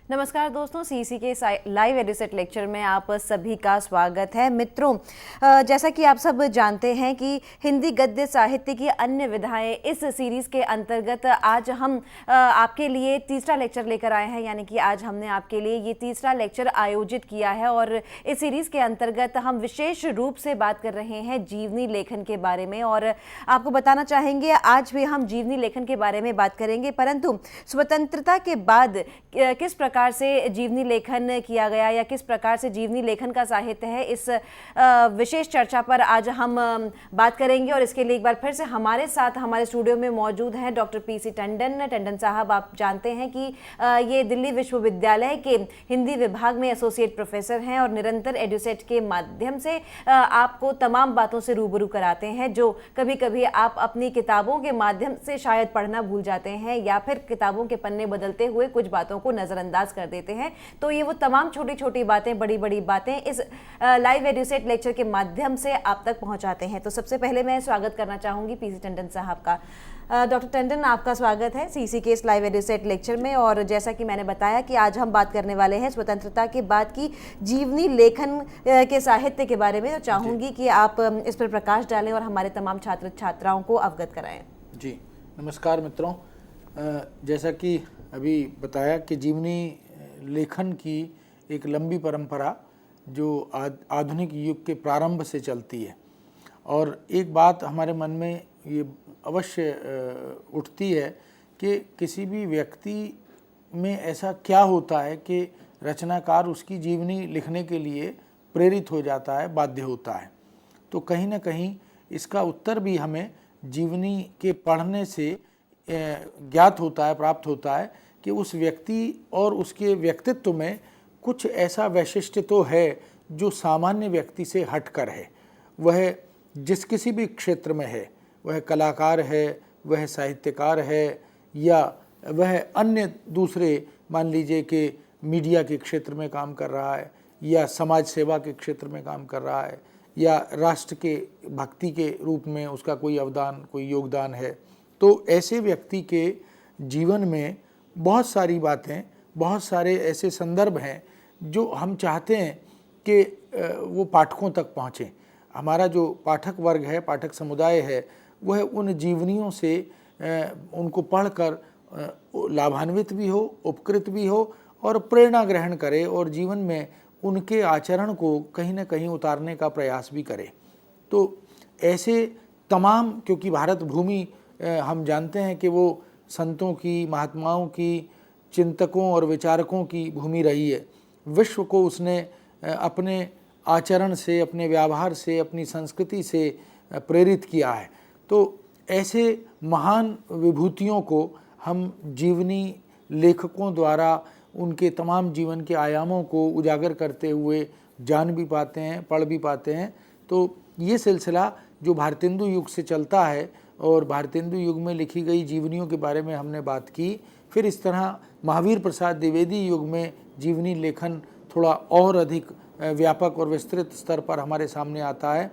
नमस्कार दोस्तों, सीसी के लाइव एडिसेट लेक्चर में आप सभी का स्वागत है। मित्रों, जैसा कि आप सब जानते हैं कि हिंदी गद्य साहित्य की अन्य विधाएं इस सीरीज़ के अंतर्गत आज हम आपके लिए तीसरा लेक्चर लेकर आए हैं। यानी कि आज हमने आपके लिए ये तीसरा लेक्चर आयोजित किया है और इस सीरीज़ के अंतर्गत हम विशेष रूप से बात कर रहे हैं जीवनी लेखन के बारे में। और आपको बताना चाहेंगे आज भी हम जीवनी लेखन के बारे में बात करेंगे, परंतु स्वतंत्रता के बाद किस प्रकार से जीवनी लेखन किया गया या किस प्रकार से जीवनी लेखन का साहित्य है, इस विशेष चर्चा पर आज हम बात करेंगे। और इसके लिए एक बार फिर से हमारे साथ हमारे स्टूडियो में मौजूद हैं डॉक्टर पीसी टंडन साहब। आप जानते हैं कि ये दिल्ली विश्वविद्यालय के हिंदी विभाग में एसोसिएट प्रोफेसर हैं और निरंतर एडुसेट के माध्यम से आपको तमाम बातों से रूबरू कराते हैं जो कभी कभी आप अपनी किताबों के माध्यम से शायद पढ़ना भूल जाते हैं या फिर किताबों के पन्ने बदलते हुए कुछ बातों को नजरअंदाज कर देते हैं। तो ये वो तमाम छोटी छोटी बातें, बड़ी बड़ी बातें इस लाइव एडुसेट लेक्चर के माध्यम से आप तक पहुंचाते हैं। तो सबसे पहले मैं स्वागत करना चाहूंगी पीसी टंडन साहब का। डॉक्टर टंडन, आपका स्वागत है सीसी के इस लाइव एडुसेट लेक्चर में। और जैसा कि मैंने बताया कि आज हम बात करने वाले हैं स्वतंत्रता के बाद की जीवनी लेखन के साहित्य के बारे में। तो चाहूंगी कि आप इस पर प्रकाश डालें और हमारे तमाम छात्र छात्राओं को अवगत कराएं। जी नमस्कार मित्रों, जैसा कि अभी बताया कि जीवनी लेखन की एक लंबी परंपरा जो आधुनिक युग के प्रारंभ से चलती है, और एक बात हमारे मन में ये अवश्य उठती है कि किसी भी व्यक्ति में ऐसा क्या होता है कि रचनाकार उसकी जीवनी लिखने के लिए प्रेरित हो जाता है, बाध्य होता है। तो कहीं ना कहीं इसका उत्तर भी हमें जीवनी के पढ़ने से ज्ञात होता है, प्राप्त होता है कि उस व्यक्ति और उसके व्यक्तित्व में कुछ ऐसा वैशिष्ट्य तो है जो सामान्य व्यक्ति से हटकर है। वह जिस किसी भी क्षेत्र में है, वह कलाकार है, वह साहित्यकार है, या वह अन्य दूसरे, मान लीजिए कि मीडिया के क्षेत्र में काम कर रहा है, या समाज सेवा के क्षेत्र में काम कर रहा है, या राष्ट्र के भक्ति के रूप में उसका कोई अवदान, कोई योगदान है। तो ऐसे व्यक्ति के जीवन में बहुत सारी बातें, बहुत सारे ऐसे संदर्भ हैं जो हम चाहते हैं कि वो पाठकों तक पहुँचें। हमारा जो पाठक वर्ग है, पाठक समुदाय है, वह उन जीवनियों से उनको पढ़कर लाभान्वित भी हो, उपकृत भी हो और प्रेरणा ग्रहण करे और जीवन में उनके आचरण को कहीं ना कहीं उतारने का प्रयास भी करे। तो ऐसे तमाम, क्योंकि भारत भूमि हम जानते हैं कि वो संतों की, महात्माओं की, चिंतकों और विचारकों की भूमि रही है। विश्व को उसने अपने आचरण से, अपने व्यवहार से, अपनी संस्कृति से प्रेरित किया है। तो ऐसे महान विभूतियों को हम जीवनी लेखकों द्वारा उनके तमाम जीवन के आयामों को उजागर करते हुए जान भी पाते हैं, पढ़ भी पाते हैं। तो ये सिलसिला जो भारतेंदु युग से चलता है, और भारतेंदु युग में लिखी गई जीवनियों के बारे में हमने बात की। फिर इस तरह महावीर प्रसाद द्विवेदी युग में जीवनी लेखन थोड़ा और अधिक व्यापक और विस्तृत स्तर पर हमारे सामने आता है।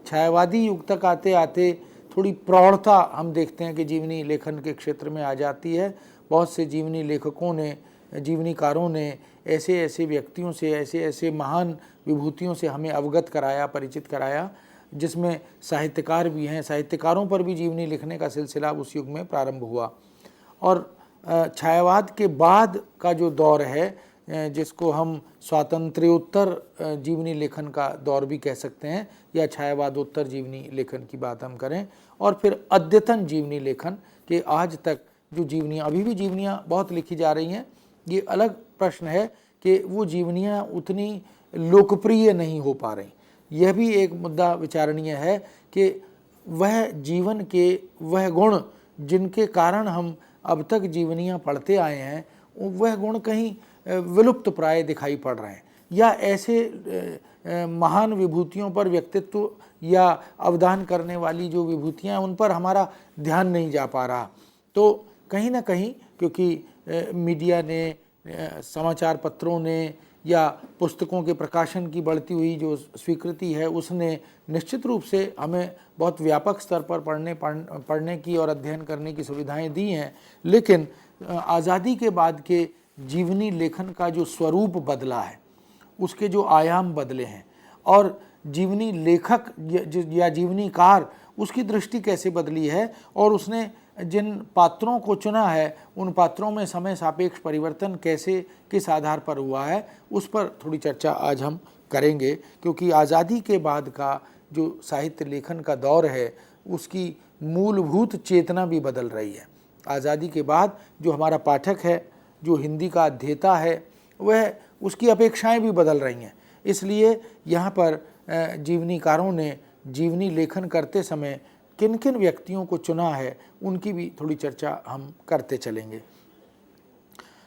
छायावादी युग तक आते आते थोड़ी प्रौढ़ता हम देखते हैं कि जीवनी लेखन के क्षेत्र में आ जाती है। बहुत से जीवनी लेखकों ने, जीवनीकारों ने ऐसे ऐसे व्यक्तियों से, ऐसे ऐसे महान विभूतियों से हमें अवगत कराया, परिचित कराया, जिसमें साहित्यकार भी हैं। साहित्यकारों पर भी जीवनी लिखने का सिलसिला उस युग में प्रारंभ हुआ। और छायावाद के बाद का जो दौर है, जिसको हम स्वातंत्र्योत्तर जीवनी लेखन का दौर भी कह सकते हैं, या छायावादोत्तर जीवनी लेखन की बात हम करें, और फिर अद्यतन जीवनी लेखन के आज तक जो जीवनियाँ, अभी भी जीवनियाँ बहुत लिखी जा रही हैं। ये अलग प्रश्न है कि वो जीवनियाँ उतनी लोकप्रिय नहीं हो पा रही। यह भी एक मुद्दा विचारणीय है कि वह जीवन के वह गुण जिनके कारण हम अब तक जीवनियाँ पढ़ते आए हैं, वह गुण कहीं विलुप्त प्राय दिखाई पड़ रहे हैं, या ऐसे महान विभूतियों पर, व्यक्तित्व या अवदान करने वाली जो विभूतियाँ, उन पर हमारा ध्यान नहीं जा पा रहा। तो कहीं ना कहीं क्योंकि मीडिया ने, समाचार पत्रों ने, या पुस्तकों के प्रकाशन की बढ़ती हुई जो स्वीकृति है, उसने निश्चित रूप से हमें बहुत व्यापक स्तर पर पढ़ने की और अध्ययन करने की सुविधाएं दी हैं। लेकिन आज़ादी के बाद के जीवनी लेखन का जो स्वरूप बदला है, उसके जो आयाम बदले हैं, और जीवनी लेखक या जीवनीकार उसकी दृष्टि कैसे बदली है, और उसने जिन पात्रों को चुना है उन पात्रों में समय सापेक्ष परिवर्तन कैसे किस आधार पर हुआ है, उस पर थोड़ी चर्चा आज हम करेंगे। क्योंकि आज़ादी के बाद का जो साहित्य लेखन का दौर है उसकी मूलभूत चेतना भी बदल रही है। आज़ादी के बाद जो हमारा पाठक है, जो हिंदी का अध्येता है, वह उसकी अपेक्षाएं भी बदल रही हैं। इसलिए यहाँ पर जीवनीकारों ने जीवनी लेखन करते समय किन किन व्यक्तियों को चुना है उनकी भी थोड़ी चर्चा हम करते चलेंगे।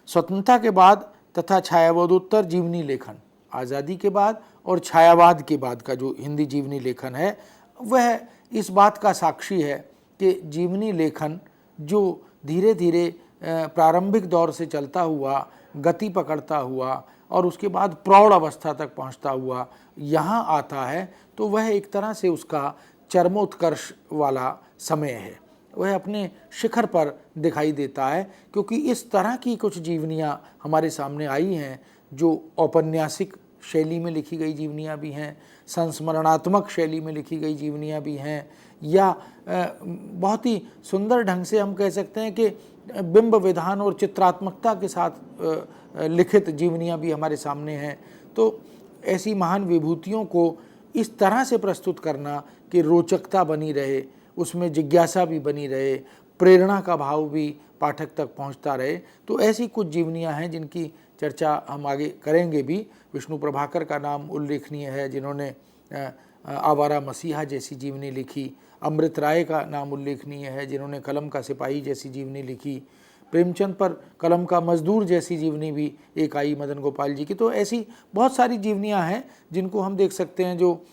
स्वतंत्रता के बाद तथा छायावादोत्तर जीवनी लेखन, आज़ादी के बाद और छायावाद के बाद का जो हिंदी जीवनी लेखन है वह इस बात का साक्षी है कि जीवनी लेखन जो धीरे धीरे प्रारंभिक दौर से चलता हुआ, गति पकड़ता हुआ और उसके बाद प्रौढ़ अवस्था तक पहुंचता हुआ यहाँ आता है, तो वह एक तरह से उसका चरमोत्कर्ष वाला समय है, वह अपने शिखर पर दिखाई देता है। क्योंकि इस तरह की कुछ जीवनियाँ हमारे सामने आई हैं जो औपन्यासिक शैली में लिखी गई जीवनियाँ भी हैं, संस्मरणात्मक शैली में लिखी गई जीवनियाँ भी हैं, या बहुत ही सुंदर ढंग से हम कह सकते हैं कि बिंब विधान और चित्रात्मकता के साथ लिखित जीवनियाँ भी हमारे सामने हैं। तो ऐसी महान विभूतियों को इस तरह से प्रस्तुत करना कि रोचकता बनी रहे, उसमें जिज्ञासा भी बनी रहे, प्रेरणा का भाव भी पाठक तक पहुंचता रहे, तो ऐसी कुछ जीवनियां हैं जिनकी चर्चा हम आगे करेंगे भी। विष्णु प्रभाकर का नाम उल्लेखनीय है, जिन्होंने आवारा मसीहा जैसी जीवनी लिखी। अमृत राय का नाम उल्लेखनीय है, जिन्होंने कलम का सिपाही जैसी जीवनी लिखी। प्रेमचंद पर कलम का मजदूर जैसी जीवनी भी एक आई मदन गोपाल जी की। तो ऐसी बहुत सारी जीवनियां हैं जिनको हम देख सकते हैं, जो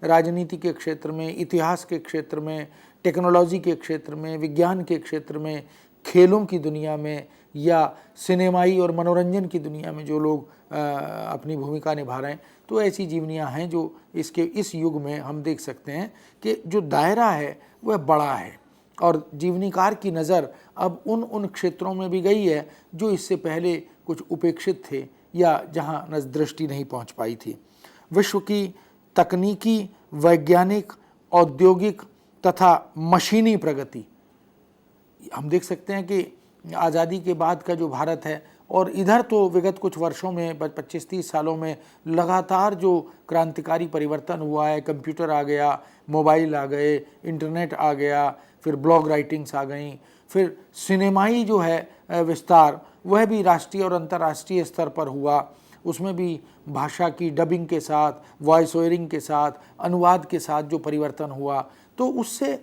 राजनीति के क्षेत्र में, इतिहास के क्षेत्र में, टेक्नोलॉजी के क्षेत्र में, विज्ञान के क्षेत्र में, खेलों की दुनिया में या सिनेमाई और मनोरंजन की दुनिया में जो लोग अपनी भूमिका निभा रहे हैं, तो ऐसी जीवनियां हैं जो इस युग में हम देख सकते हैं कि जो दायरा है वह बड़ा है और जीवनीकार की नज़र अब उन क्षेत्रों में भी गई है जो इससे पहले कुछ उपेक्षित थे या जहां दृष्टि नहीं पहुंच पाई थी। विश्व की तकनीकी, वैज्ञानिक, औद्योगिक तथा मशीनी प्रगति, हम देख सकते हैं कि आज़ादी के बाद का जो भारत है, और इधर तो विगत कुछ वर्षों में 25-30 सालों में लगातार जो क्रांतिकारी परिवर्तन हुआ है, कंप्यूटर आ गया, मोबाइल आ गए, इंटरनेट आ गया, फिर ब्लॉग राइटिंग्स आ गई, फिर सिनेमाई जो है विस्तार वह भी राष्ट्रीय और अंतर्राष्ट्रीय स्तर पर हुआ। उसमें भी भाषा की डबिंग के साथ, वॉइस ओवरिंग के साथ, अनुवाद के साथ जो परिवर्तन हुआ, तो उससे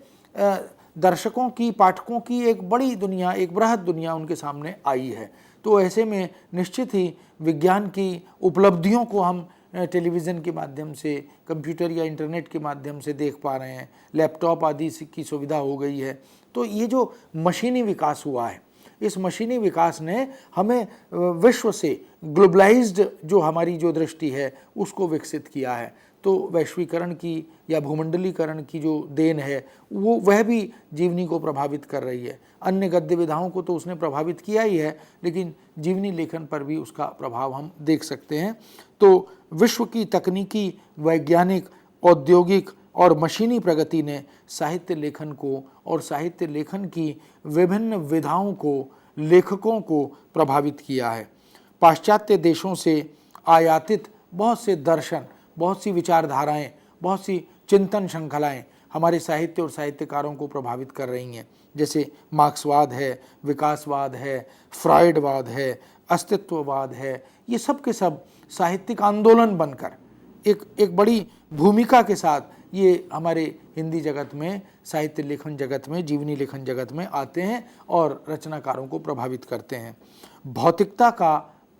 दर्शकों की, पाठकों की एक बड़ी दुनिया, एक बृहद दुनिया उनके सामने आई है। तो ऐसे में निश्चित ही विज्ञान की उपलब्धियों को हम टेलीविज़न के माध्यम से, कंप्यूटर या इंटरनेट के माध्यम से देख पा रहे हैं, लैपटॉप आदि की सुविधा हो गई है। तो ये जो मशीनी विकास हुआ है, इस मशीनी विकास ने हमें विश्व से ग्लोबलाइज्ड जो हमारी जो दृष्टि है उसको विकसित किया है। तो वैश्वीकरण की या भूमंडलीकरण की जो देन है वह भी जीवनी को प्रभावित कर रही है। अन्य गद्य विधाओं को तो उसने प्रभावित किया ही है, लेकिन जीवनी लेखन पर भी उसका प्रभाव हम देख सकते हैं। तो विश्व की तकनीकी, वैज्ञानिक, औद्योगिक और मशीनी प्रगति ने साहित्य लेखन को और साहित्य लेखन की विभिन्न विधाओं को, लेखकों को प्रभावित किया है। पाश्चात्य देशों से आयातित बहुत से दर्शन, बहुत सी विचारधाराएं, बहुत सी चिंतन श्रृंखलाएं हमारे साहित्य और साहित्यकारों को प्रभावित कर रही हैं। जैसे मार्क्सवाद है, विकासवाद है, फ्रॉइडवाद है, अस्तित्ववाद है, ये सब के सब साहित्यिक आंदोलन बनकर एक बड़ी भूमिका के साथ ये हमारे हिंदी जगत में, साहित्य लेखन जगत में, जीवनी लेखन जगत में आते हैं और रचनाकारों को प्रभावित करते हैं। भौतिकता का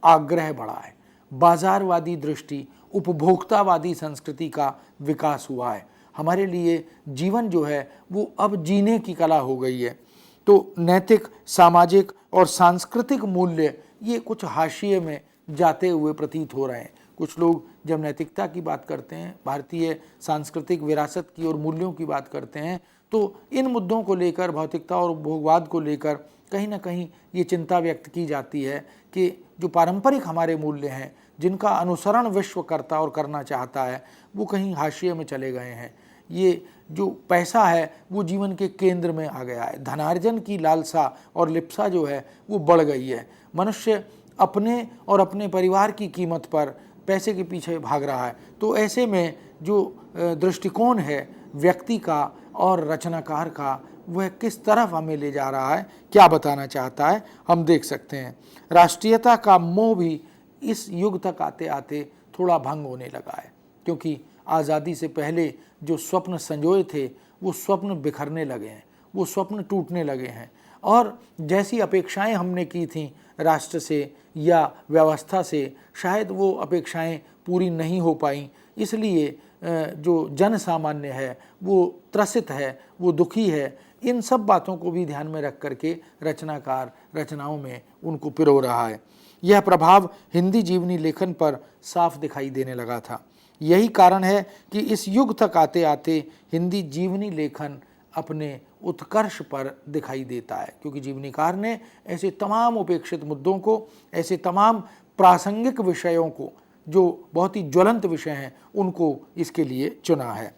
आग्रह बढ़ा है, बाजारवादी दृष्टि, उपभोक्तावादी संस्कृति का विकास हुआ है। हमारे लिए जीवन जो है वो अब जीने की कला हो गई है। तो नैतिक, सामाजिक और सांस्कृतिक मूल्य ये कुछ हाशिए में जाते हुए प्रतीत हो रहे हैं। कुछ लोग जब नैतिकता की बात करते हैं, भारतीय सांस्कृतिक विरासत की और मूल्यों की बात करते हैं, तो इन मुद्दों को लेकर, भौतिकता और उपभोगवाद को लेकर कहीं ना कहीं ये चिंता व्यक्त की जाती है कि जो पारंपरिक हमारे मूल्य हैं, जिनका अनुसरण विश्व करता और करना चाहता है, वो कहीं हाशिए में चले गए हैं। ये जो पैसा है वो जीवन के केंद्र में आ गया है। धनार्जन की लालसा और लिप्सा जो है वो बढ़ गई है। मनुष्य अपने और अपने परिवार की कीमत पर पैसे के पीछे भाग रहा है। तो ऐसे में जो दृष्टिकोण है व्यक्ति का और रचनाकार का, वह किस तरफ हमें ले जा रहा है, क्या बताना चाहता है, हम देख सकते हैं। राष्ट्रीयता का मोह भी इस युग तक आते आते थोड़ा भंग होने लगा है, क्योंकि आज़ादी से पहले जो स्वप्न संजोए थे वो स्वप्न बिखरने लगे हैं, वो स्वप्न टूटने लगे हैं। और जैसी अपेक्षाएं हमने की थी राष्ट्र से या व्यवस्था से, शायद वो अपेक्षाएं पूरी नहीं हो पाई। इसलिए जो जन सामान्य है वो त्रसित है, वो दुखी है। इन सब बातों को भी ध्यान में रख करके रचनाकार रचनाओं में उनको पिरो रहा है। यह प्रभाव हिंदी जीवनी लेखन पर साफ दिखाई देने लगा था। यही कारण है कि इस युग तक आते आते हिंदी जीवनी लेखन अपने उत्कर्ष पर दिखाई देता है, क्योंकि जीवनीकार ने ऐसे तमाम उपेक्षित मुद्दों को, ऐसे तमाम प्रासंगिक विषयों को जो बहुत ही ज्वलंत विषय हैं, उनको इसके लिए चुना है।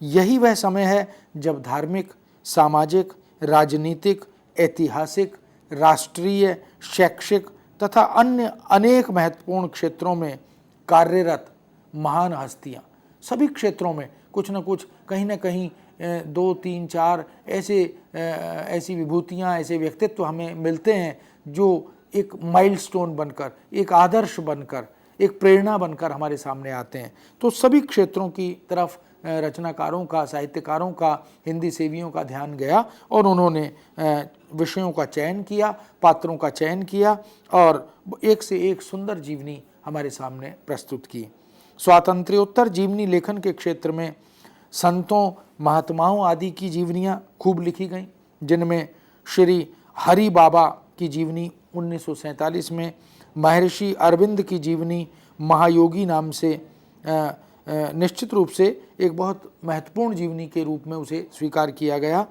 यही वह समय है जब धार्मिक, सामाजिक, राजनीतिक, ऐतिहासिक, राष्ट्रीय, शैक्षिक तथा अन्य अनेक महत्वपूर्ण क्षेत्रों में कार्यरत महान हस्तियाँ, सभी क्षेत्रों में कुछ न कुछ, कहीं न कहीं 2, 3, 4 ऐसी विभूतियाँ, ऐसे व्यक्तित्व हमें मिलते हैं जो एक माइलस्टोन बनकर, एक आदर्श बनकर, एक प्रेरणा बनकर हमारे सामने आते हैं। तो सभी क्षेत्रों की तरफ रचनाकारों का, साहित्यकारों का, हिंदी सेवियों का ध्यान गया और उन्होंने विषयों का चयन किया, पात्रों का चयन किया और एक से एक सुंदर जीवनी हमारे सामने प्रस्तुत की। स्वातंत्र्योत्तर जीवनी लेखन के क्षेत्र में संतों, महात्माओं आदि की जीवनियाँ खूब लिखी गईं, जिनमें श्री हरि बाबा की जीवनी 1947 में, महर्षि अरविंद की जीवनी महायोगी नाम से निश्चित रूप से एक बहुत महत्वपूर्ण जीवनी के रूप में उसे स्वीकार किया गया।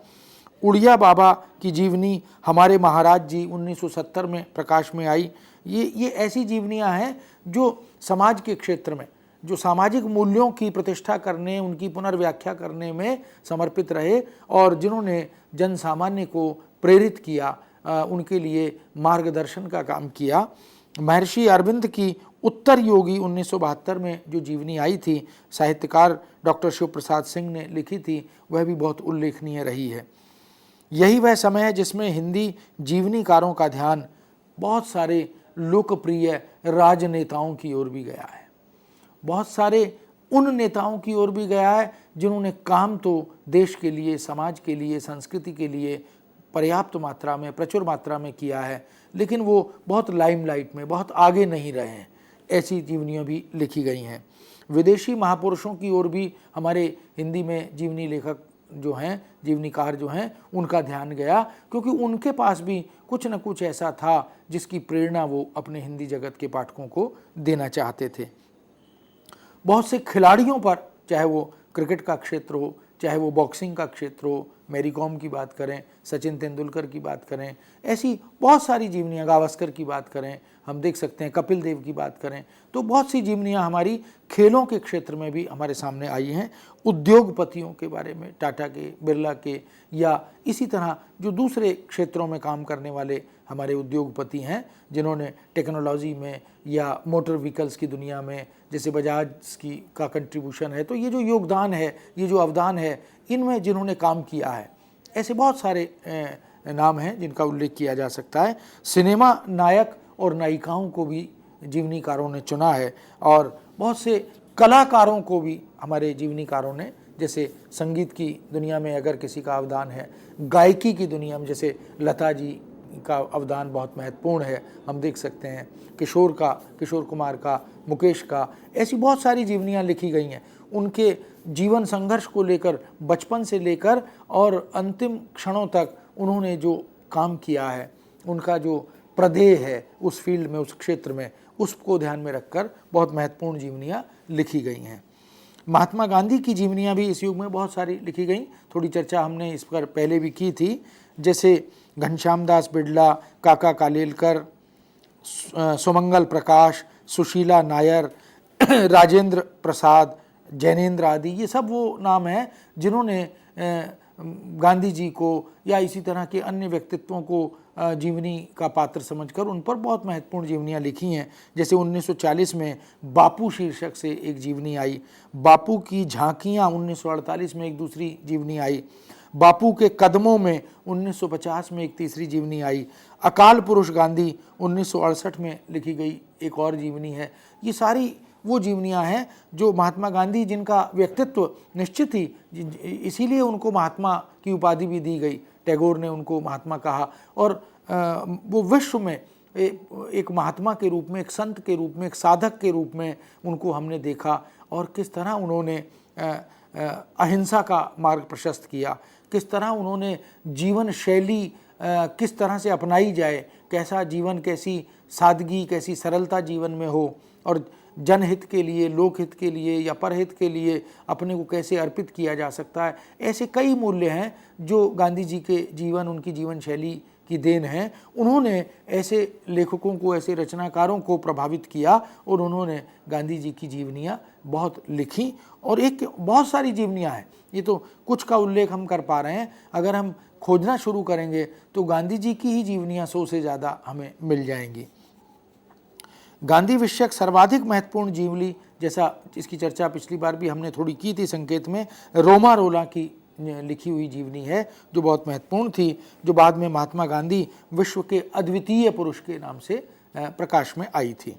उड़िया बाबा की जीवनी हमारे महाराज जी 1970 में प्रकाश में आई। ये ऐसी जीवनियाँ हैं जो समाज के क्षेत्र में, जो सामाजिक मूल्यों की प्रतिष्ठा करने, उनकी पुनर्व्याख्या करने में समर्पित रहे और जिन्होंने जन सामान्य को प्रेरित किया, उनके लिए मार्गदर्शन का काम किया। महर्षि अरविंद की उत्तर योगी 1972 में जो जीवनी आई थी, साहित्यकार डॉक्टर शिव प्रसाद सिंह ने लिखी थी, वह भी बहुत उल्लेखनीय रही है। यही वह समय है जिसमें हिंदी जीवनीकारों का ध्यान बहुत सारे लोकप्रिय राजनेताओं की ओर भी गया है, बहुत सारे उन नेताओं की ओर भी गया है जिन्होंने काम तो देश के लिए, समाज के लिए, संस्कृति के लिए पर्याप्त मात्रा में, प्रचुर मात्रा में किया है, लेकिन वो बहुत लाइमलाइट में, बहुत आगे नहीं रहे हैं। ऐसी जीवनियाँ भी लिखी गई हैं। विदेशी महापुरुषों की ओर भी हमारे हिंदी में जीवनी लेखक जो हैं, जीवनीकार जो हैं, उनका ध्यान गया, क्योंकि उनके पास भी कुछ न कुछ ऐसा था जिसकी प्रेरणा वो अपने हिंदी जगत के पाठकों को देना चाहते थे। बहुत से खिलाड़ियों पर, चाहे वो क्रिकेट का क्षेत्र हो, चाहे वो बॉक्सिंग का क्षेत्र हो, मैरी कॉम की बात करें, सचिन तेंदुलकर की बात करें, ऐसी बहुत सारी जीवनियाँ, गावस्कर की बात करें, हम देख सकते हैं कपिल देव की बात करें, तो बहुत सी जीवनियाँ हमारी खेलों के क्षेत्र में भी हमारे सामने आई हैं। उद्योगपतियों के बारे में, टाटा के, बिरला के, या इसी तरह जो दूसरे क्षेत्रों में काम करने वाले हमारे उद्योगपति हैं, जिन्होंने टेक्नोलॉजी में या मोटर व्हीकल्स की दुनिया में, जैसे बजाज का कंट्रीब्यूशन है, तो ये जो योगदान है, ये जो अवदान है, इनमें जिन्होंने काम किया है, ऐसे बहुत सारे नाम हैं जिनका उल्लेख किया जा सकता है। सिनेमा नायक और नायिकाओं को भी जीवनीकारों ने चुना है और बहुत से कलाकारों को भी हमारे जीवनीकारों ने, जैसे संगीत की दुनिया में अगर किसी का अवदान है, गायकी की दुनिया में जैसे लता जी का अवदान बहुत महत्वपूर्ण है, हम देख सकते हैं किशोर कुमार का, मुकेश का, ऐसी बहुत सारी जीवनियाँ लिखी गई हैं। उनके जीवन संघर्ष को लेकर, बचपन से लेकर और अंतिम क्षणों तक उन्होंने जो काम किया है, उनका जो प्रदेय है उस फील्ड में, उस क्षेत्र में, उसको ध्यान में रखकर बहुत महत्वपूर्ण जीवनियाँ लिखी गई हैं। महात्मा गांधी की जीवनियाँ भी इस युग में बहुत सारी लिखी गई, थोड़ी चर्चा हमने इस पर पहले भी की थी, जैसे घनश्याम दास बिड़ला, काका कालेलकर, सुमंगल प्रकाश, सुशीला नायर, राजेंद्र प्रसाद, जैनेन्द्र आदि, ये सब वो नाम हैं जिन्होंने गांधी जी को या इसी तरह के अन्य व्यक्तित्वों को जीवनी का पात्र समझकर उन पर बहुत महत्वपूर्ण जीवनियाँ लिखी हैं। जैसे 1940 में बापू शीर्षक से एक जीवनी आई, बापू की झांकियाँ 1948 में एक दूसरी जीवनी आई, बापू के कदमों में 1950 में एक तीसरी जीवनी आई, अकाल पुरुष गांधी 1968 में लिखी गई एक और जीवनी है। ये सारी वो जीवनियाँ हैं जो महात्मा गांधी, जिनका व्यक्तित्व निश्चित ही, इसीलिए उनको महात्मा की उपाधि भी दी गई, टैगोर ने उनको महात्मा कहा, और वो विश्व में एक महात्मा के रूप में, एक संत के रूप में, एक साधक के रूप में उनको हमने देखा, और किस तरह उन्होंने अहिंसा का मार्ग प्रशस्त किया, किस तरह उन्होंने जीवन शैली किस तरह से अपनाई जाए, कैसा जीवन, कैसी सादगी, कैसी सरलता जीवन में हो, और जनहित के लिए, लोकहित के लिए या परहित के लिए अपने को कैसे अर्पित किया जा सकता है। ऐसे कई मूल्य हैं जो गांधी जी के जीवन, उनकी जीवन शैली की देन है। उन्होंने ऐसे लेखकों को, ऐसे रचनाकारों को प्रभावित किया, और उन्होंने गांधी जी की जीवनियाँ बहुत लिखी, और एक बहुत सारी जीवनियाँ हैं, ये तो कुछ का उल्लेख हम कर पा रहे हैं। अगर हम खोजना शुरू करेंगे तो गांधी जी की ही जीवनियाँ 100 से ज़्यादा हमें मिल जाएंगी। गांधी विषयक सर्वाधिक महत्वपूर्ण जीवनी, जैसा इसकी चर्चा पिछली बार भी हमने थोड़ी की थी संकेत में, रोमा रोला की लिखी हुई जीवनी है, जो बहुत महत्वपूर्ण थी, जो बाद में महात्मा गांधी विश्व के अद्वितीय पुरुष के नाम से प्रकाश में आई थी।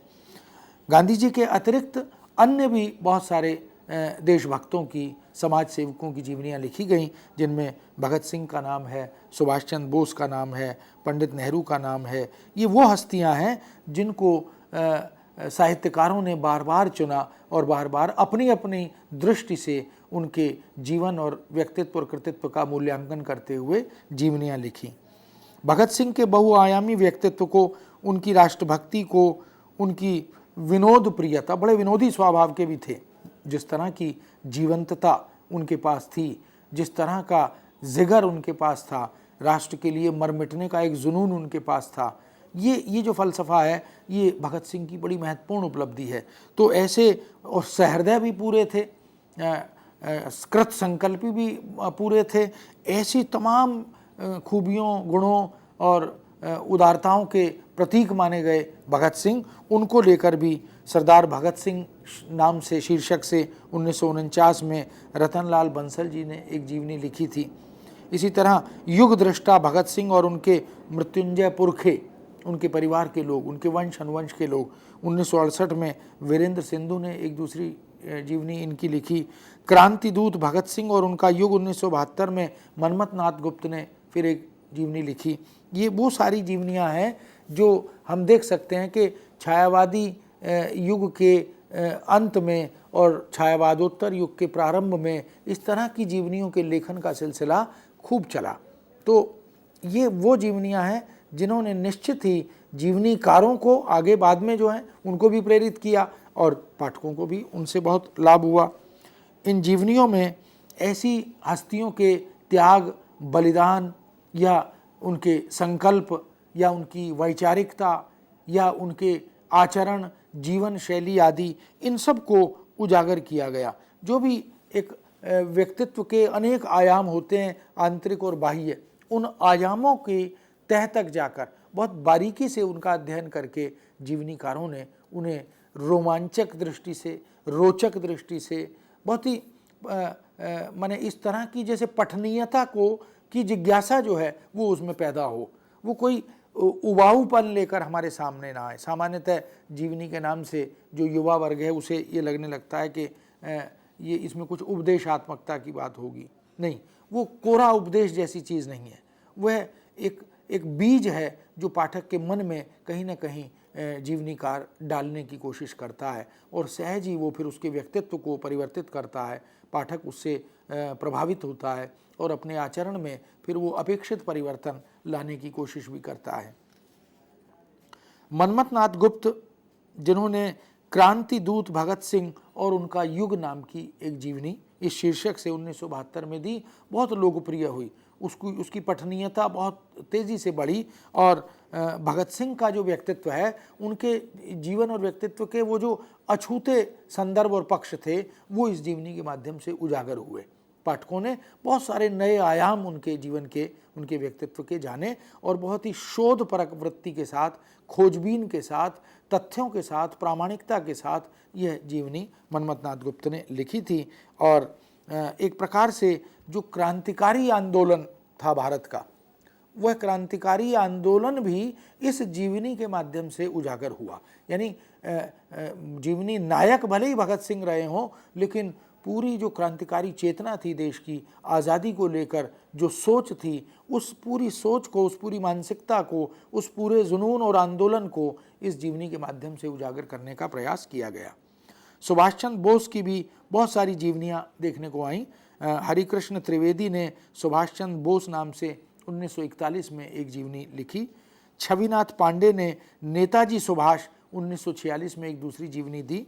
गांधी जी के अतिरिक्त अन्य भी बहुत सारे देशभक्तों की, समाज सेवकों की जीवनियाँ लिखी गई, जिनमें भगत सिंह का नाम है, सुभाष चंद्र बोस का नाम है, पंडित नेहरू का नाम है। ये वो हस्तियाँ हैं जिनको साहित्यकारों ने बार बार चुना, और बार बार अपनी अपनी दृष्टि से उनके जीवन और व्यक्तित्व और कृतित्व का मूल्यांकन करते हुए जीवनियाँ लिखी। भगत सिंह के बहुआयामी व्यक्तित्व को, उनकी राष्ट्रभक्ति को, उनकी विनोद प्रियता, बड़े विनोदी स्वभाव के भी थे, जिस तरह की जीवंतता उनके पास थी, जिस तरह का जिगर उनके पास था, राष्ट्र के लिए मर मिटने का एक जुनून उनके पास था, ये जो फलसफा है, ये भगत सिंह की बड़ी महत्वपूर्ण उपलब्धि है। तो ऐसे, और सहृदय भी पूरे थे, कृत संकल्पी भी पूरे थे। ऐसी तमाम खूबियों, गुणों और उदारताओं के प्रतीक माने गए भगत सिंह। उनको लेकर भी सरदार भगत सिंह नाम से, शीर्षक से 1949 में रतनलाल बंसल जी ने एक जीवनी लिखी थी। इसी तरह युग दृष्टा भगत सिंह और उनके मृत्युंजय पुरखे, उनके परिवार के लोग, उनके वंश अनुवंश के लोग, 1968 में वीरेंद्र सिंधु ने एक दूसरी जीवनी इनकी लिखी। क्रांति दूत भगत सिंह और उनका युग 1972 में मनमथ नाथ गुप्त ने फिर एक जीवनी लिखी। ये वो सारी जीवनियाँ हैं जो हम देख सकते हैं कि छायावादी युग के अंत में और छायावादोत्तर युग के प्रारंभ में इस तरह की जीवनियों के लेखन का सिलसिला खूब चला। तो ये वो जीवनियाँ हैं जिन्होंने निश्चित ही जीवनीकारों को आगे बाद में जो हैं उनको भी प्रेरित किया, और पाठकों को भी उनसे बहुत लाभ हुआ। इन जीवनियों में ऐसी हस्तियों के त्याग, बलिदान, या उनके संकल्प, या उनकी वैचारिकता, या उनके आचरण, जीवन शैली आदि, इन सब को उजागर किया गया। जो भी एक व्यक्तित्व के अनेक आयाम होते हैं, आंतरिक और बाह्य, उन आयामों के तह तक जाकर बहुत बारीकी से उनका अध्ययन करके जीवनीकारों ने उन्हें रोमांचक दृष्टि से, रोचक दृष्टि से, बहुत ही माने इस तरह की जैसे पठनीयता को की जिज्ञासा जो है वो उसमें पैदा हो, वो कोई उबाऊपन लेकर हमारे सामने ना आए। सामान्यतः जीवनी के नाम से जो युवा वर्ग है उसे ये लगने लगता है कि ये इसमें कुछ उपदेशात्मकता की बात होगी। नहीं, वो कोरा उपदेश जैसी चीज़ नहीं है, वह एक बीज है जो पाठक के मन में कहीं ना कहीं जीवनीकार डालने की कोशिश करता है, और सहज ही वो फिर उसके व्यक्तित्व को परिवर्तित करता है। पाठक उससे प्रभावित होता है और अपने आचरण में फिर वो अपेक्षित परिवर्तन लाने की कोशिश भी करता है। मनमथ नाथ गुप्त, जिन्होंने क्रांति दूत भगत सिंह और उनका युग नाम की एक जीवनी इस शीर्षक से 1972 में दी, बहुत लोकप्रिय हुई। उसकी पठनीयता बहुत तेज़ी से बढ़ी और भगत सिंह का जो व्यक्तित्व है, उनके जीवन और व्यक्तित्व के वो जो अछूते संदर्भ और पक्ष थे, वो इस जीवनी के माध्यम से उजागर हुए। पाठकों ने बहुत सारे नए आयाम उनके जीवन के, उनके व्यक्तित्व के जाने और बहुत ही शोधपरक वृत्ति के साथ, खोजबीन के साथ, तथ्यों के साथ, प्रामाणिकता के साथ यह जीवनी मनमथ नाथ गुप्त ने लिखी थी। और एक प्रकार से जो क्रांतिकारी आंदोलन था भारत का, वह क्रांतिकारी आंदोलन भी इस जीवनी के माध्यम से उजागर हुआ। यानी जीवनी नायक भले ही भगत सिंह रहे हों, लेकिन पूरी जो क्रांतिकारी चेतना थी देश की आज़ादी को लेकर, जो सोच थी, उस पूरी सोच को, उस पूरी मानसिकता को, उस पूरे जुनून और आंदोलन को इस जीवनी के माध्यम से उजागर करने का प्रयास किया गया। सुभाष चंद्र बोस की भी बहुत सारी जीवनियाँ देखने को आईं। हरिकृष्ण त्रिवेदी ने सुभाष चंद्र बोस नाम से 1941 में एक जीवनी लिखी। छविनाथ पांडे ने नेताजी सुभाष 1946 में एक दूसरी जीवनी दी।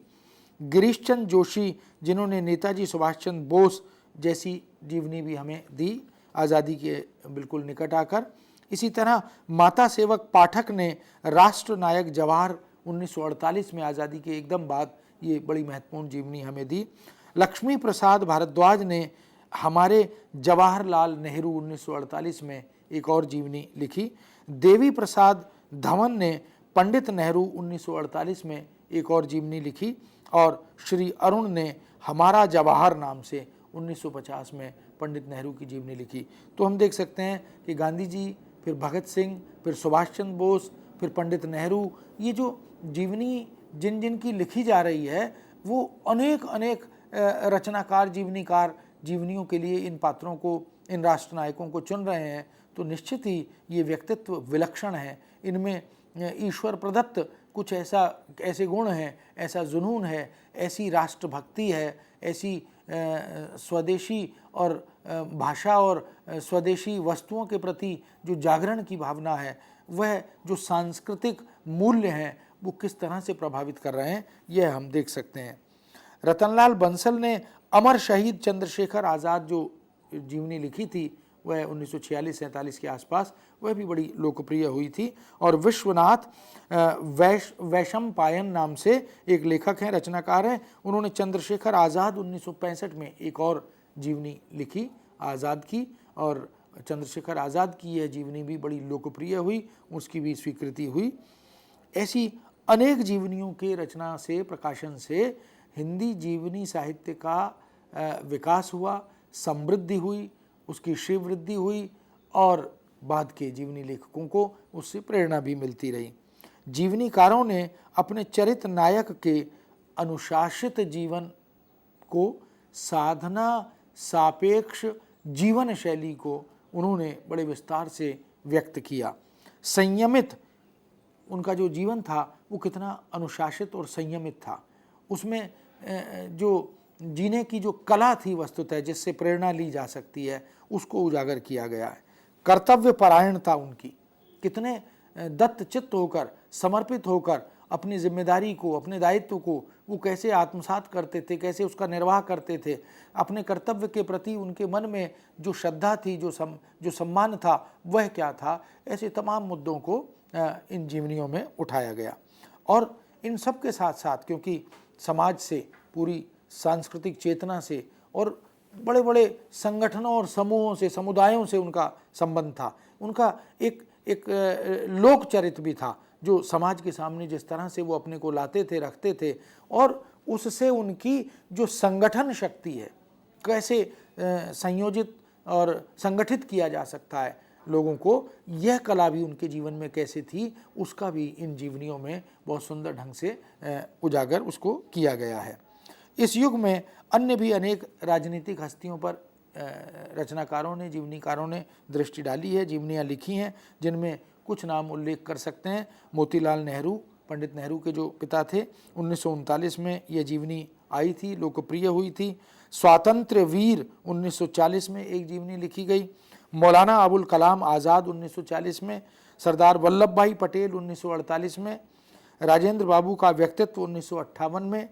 गिरीश चंद्र जोशी, जिन्होंने नेताजी सुभाष चंद्र बोस जैसी जीवनी भी हमें दी आज़ादी के बिल्कुल निकट आकर। इसी तरह माता सेवक पाठक ने राष्ट्र नायक जवाहर 1948 में आज़ादी के एकदम बाद ये बड़ी महत्वपूर्ण जीवनी हमें दी। लक्ष्मी प्रसाद भारद्वाज ने हमारे जवाहरलाल नेहरू 1948 में एक और जीवनी लिखी। देवी प्रसाद धवन ने पंडित नेहरू 1948 में एक और जीवनी लिखी। और श्री अरुण ने हमारा जवाहर नाम से 1950 में पंडित नेहरू की जीवनी लिखी। तो हम देख सकते हैं कि गांधी जी, फिर भगत सिंह, फिर सुभाष चंद्र बोस, फिर पंडित नेहरू, ये जो जीवनी जिन जिन की लिखी जा रही है, वो अनेक अनेक रचनाकार, जीवनीकार जीवनियों के लिए इन पात्रों को, इन राष्ट्र नायकों को चुन रहे हैं। तो निश्चित ही ये व्यक्तित्व विलक्षण है, इनमें ईश्वर प्रदत्त कुछ ऐसे गुण हैं, ऐसा जुनून है, ऐसी राष्ट्रभक्ति है, ऐसी स्वदेशी और भाषा और स्वदेशी वस्तुओं के प्रति जो जागरण की भावना है, वह जो सांस्कृतिक मूल्य हैं, वो किस तरह से प्रभावित कर रहे हैं, यह हम देख सकते हैं। रतनलाल बंसल ने अमर शहीद चंद्रशेखर आज़ाद जो जीवनी लिखी थी, वह 1946-47 के आसपास, वह भी बड़ी लोकप्रिय हुई थी। और विश्वनाथ वैशंपायन नाम से एक लेखक हैं, रचनाकार हैं, उन्होंने चंद्रशेखर आज़ाद 1965 में एक और जीवनी लिखी आज़ाद की, और चंद्रशेखर आज़ाद की यह जीवनी भी बड़ी लोकप्रिय हुई, उसकी भी स्वीकृति हुई। ऐसी अनेक जीवनियों के रचना से, प्रकाशन से हिंदी जीवनी साहित्य का विकास हुआ, समृद्धि हुई, उसकी श्रीवृद्धि हुई और बाद के जीवनी लेखकों को उससे प्रेरणा भी मिलती रही। जीवनीकारों ने अपने चरित्र नायक के अनुशासित जीवन को, साधना सापेक्ष जीवन शैली को उन्होंने बड़े विस्तार से व्यक्त किया। संयमित उनका जो जीवन था वो कितना अनुशासित और संयमित था, उसमें जो जीने की जो कला थी वस्तुतः, जिससे प्रेरणा ली जा सकती है, उसको उजागर किया गया है। कर्तव्य परायणता उनकी, कितने दत्तचित्त होकर, समर्पित होकर अपनी जिम्मेदारी को, अपने दायित्व को वो कैसे आत्मसात करते थे, कैसे उसका निर्वाह करते थे, अपने कर्तव्य के प्रति उनके मन में जो श्रद्धा थी, जो सम्मान था, वह क्या था, ऐसे तमाम मुद्दों को इन जीवनियों में उठाया गया। और इन सब के साथ साथ, क्योंकि समाज से, पूरी सांस्कृतिक चेतना से और बड़े बड़े संगठनों और समूहों से, समुदायों से उनका संबंध था, उनका एक लोक चरित्र भी था, जो समाज के सामने जिस तरह से वो अपने को लाते थे, रखते थे, और उससे उनकी जो संगठन शक्ति है, कैसे संयोजित और संगठित किया जा सकता है लोगों को, यह कला भी उनके जीवन में कैसे थी, उसका भी इन जीवनियों में बहुत सुंदर ढंग से उजागर उसको किया गया है। इस युग में अन्य भी अनेक राजनीतिक हस्तियों पर रचनाकारों ने, जीवनीकारों ने दृष्टि डाली है, जीवनियाँ लिखी हैं, जिनमें कुछ नाम उल्लेख कर सकते हैं। मोतीलाल नेहरू, पंडित नेहरू के जो पिता थे, 1939 में यह जीवनी आई थी, लोकप्रिय हुई थी। स्वातंत्र्य वीर 1940 में एक जीवनी लिखी गई। मौलाना अबुल कलाम आज़ाद 1940 में, सरदार वल्लभ भाई पटेल 1948 में, राजेंद्र बाबू का व्यक्तित्व 1958 में,